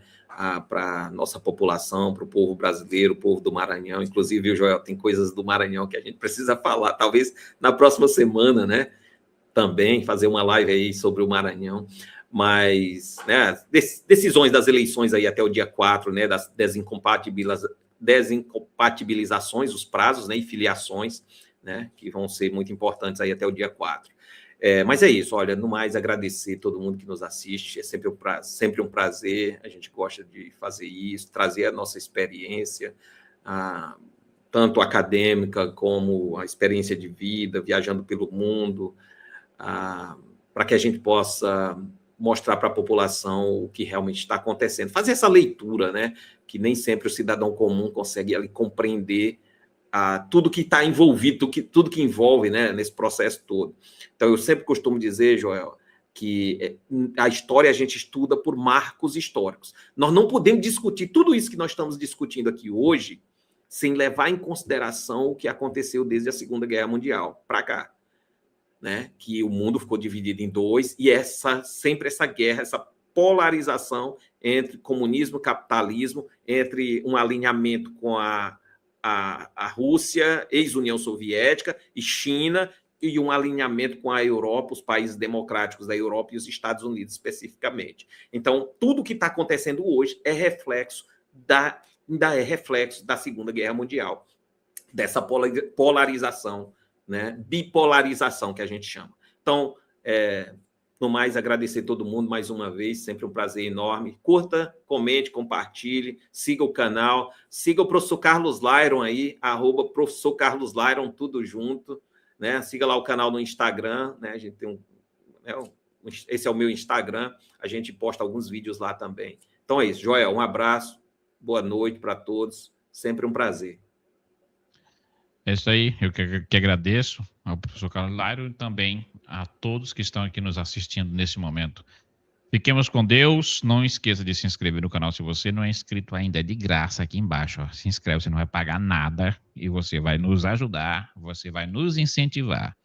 para a nossa população, para o povo brasileiro, o povo do Maranhão. Inclusive, Joel, tem coisas do Maranhão que a gente precisa falar, talvez na próxima semana, né? Também fazer uma live aí sobre o Maranhão. Mas, né, decisões das eleições aí até o dia 4, né, das desincompatibilizações, os prazos, né, e filiações, né, que vão ser muito importantes aí até o dia 4. Mas é isso, olha, no mais, agradecer todo mundo que nos assiste, é sempre um prazer, a gente gosta de fazer isso, trazer a nossa experiência, tanto acadêmica como a experiência de vida, viajando pelo mundo, para que a gente possa mostrar para a população o que realmente está acontecendo. Fazer essa leitura, né? Que nem sempre o cidadão comum consegue ali compreender tudo que está envolvido, tudo que envolve, né, nesse processo todo. Então, eu sempre costumo dizer, Joel, que a história a gente estuda por marcos históricos. Nós não podemos discutir tudo isso que nós estamos discutindo aqui hoje sem levar em consideração o que aconteceu desde a Segunda Guerra Mundial para cá. Né, que o mundo ficou dividido em dois, e sempre essa guerra, essa polarização entre comunismo e capitalismo, entre um alinhamento com a Rússia, ex-União Soviética, e China, e um alinhamento com a Europa, os países democráticos da Europa e os Estados Unidos especificamente. Então, tudo que está acontecendo hoje é reflexo ainda é reflexo da Segunda Guerra Mundial, dessa polarização, né, bipolarização que a gente chama. Então, no mais, agradecer todo mundo mais uma vez, sempre um prazer enorme. Curta, comente, compartilhe, siga o canal, siga o professor Carlos Lyron aí, @professor Carlos Lyron, tudo junto, né? Siga lá o canal no Instagram, né? A gente tem esse é o meu Instagram, a gente posta alguns vídeos lá também. Então é isso, Joel, um abraço, boa noite para todos, sempre um prazer.
É isso aí, eu que agradeço ao professor Carlos Lyron e também a todos que estão aqui nos assistindo nesse momento. Fiquemos com Deus, não esqueça de se inscrever no canal se você não é inscrito ainda, é de graça aqui embaixo, ó. Se inscreve, você não vai pagar nada e você vai nos ajudar, você vai nos incentivar,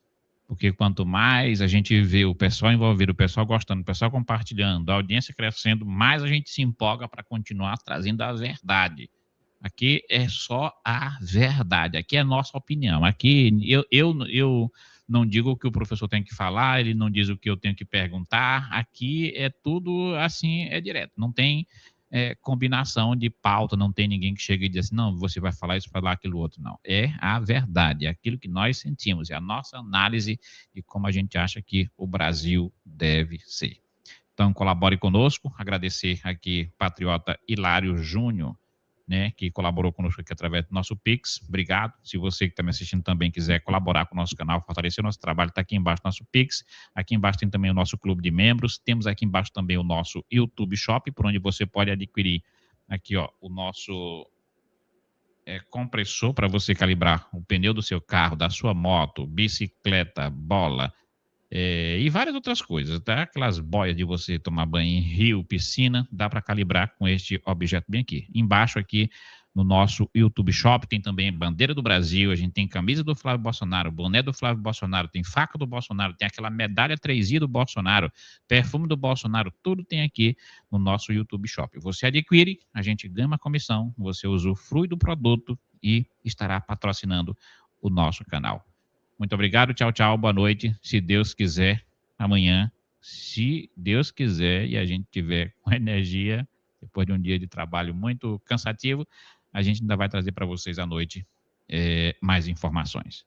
porque quanto mais a gente vê o pessoal envolvido, o pessoal gostando, o pessoal compartilhando, a audiência crescendo, mais a gente se empolga para continuar trazendo a verdade. Aqui é só a verdade, aqui é a nossa opinião. Aqui eu não digo o que o professor tem que falar, ele não diz o que eu tenho que perguntar. Aqui é tudo assim, é direto. Não tem combinação de pauta, não tem ninguém que chega e diz assim, não, você vai falar isso, falar aquilo outro. Não, é a verdade, é aquilo que nós sentimos, é a nossa análise de como a gente acha que o Brasil deve ser. Então, colabore conosco, agradecer aqui Patriota Hilário Júnior, né, que colaborou conosco aqui através do nosso Pix. Obrigado. Se você que está me assistindo também quiser colaborar com o nosso canal, fortalecer o nosso trabalho, está aqui embaixo o nosso Pix. Aqui embaixo tem também o nosso clube de membros. Temos aqui embaixo também o nosso YouTube Shop, por onde você pode adquirir aqui, ó, o nosso compressor para você calibrar o pneu do seu carro, da sua moto, bicicleta, bola, e várias outras coisas, tá? Aquelas boias de você tomar banho em rio, piscina, dá para calibrar com este objeto bem aqui. Embaixo aqui no nosso YouTube Shop tem também bandeira do Brasil, a gente tem camisa do Flávio Bolsonaro, boné do Flávio Bolsonaro, tem faca do Bolsonaro, tem aquela medalha 3i do Bolsonaro, perfume do Bolsonaro, tudo tem aqui no nosso YouTube Shop. Você adquire, a gente ganha uma comissão, você usufrui do produto e estará patrocinando o nosso canal. Muito obrigado, tchau, tchau, boa noite. Se Deus quiser, amanhã, se Deus quiser e a gente tiver com energia, depois de um dia de trabalho muito cansativo, a gente ainda vai trazer para vocês à noite mais informações.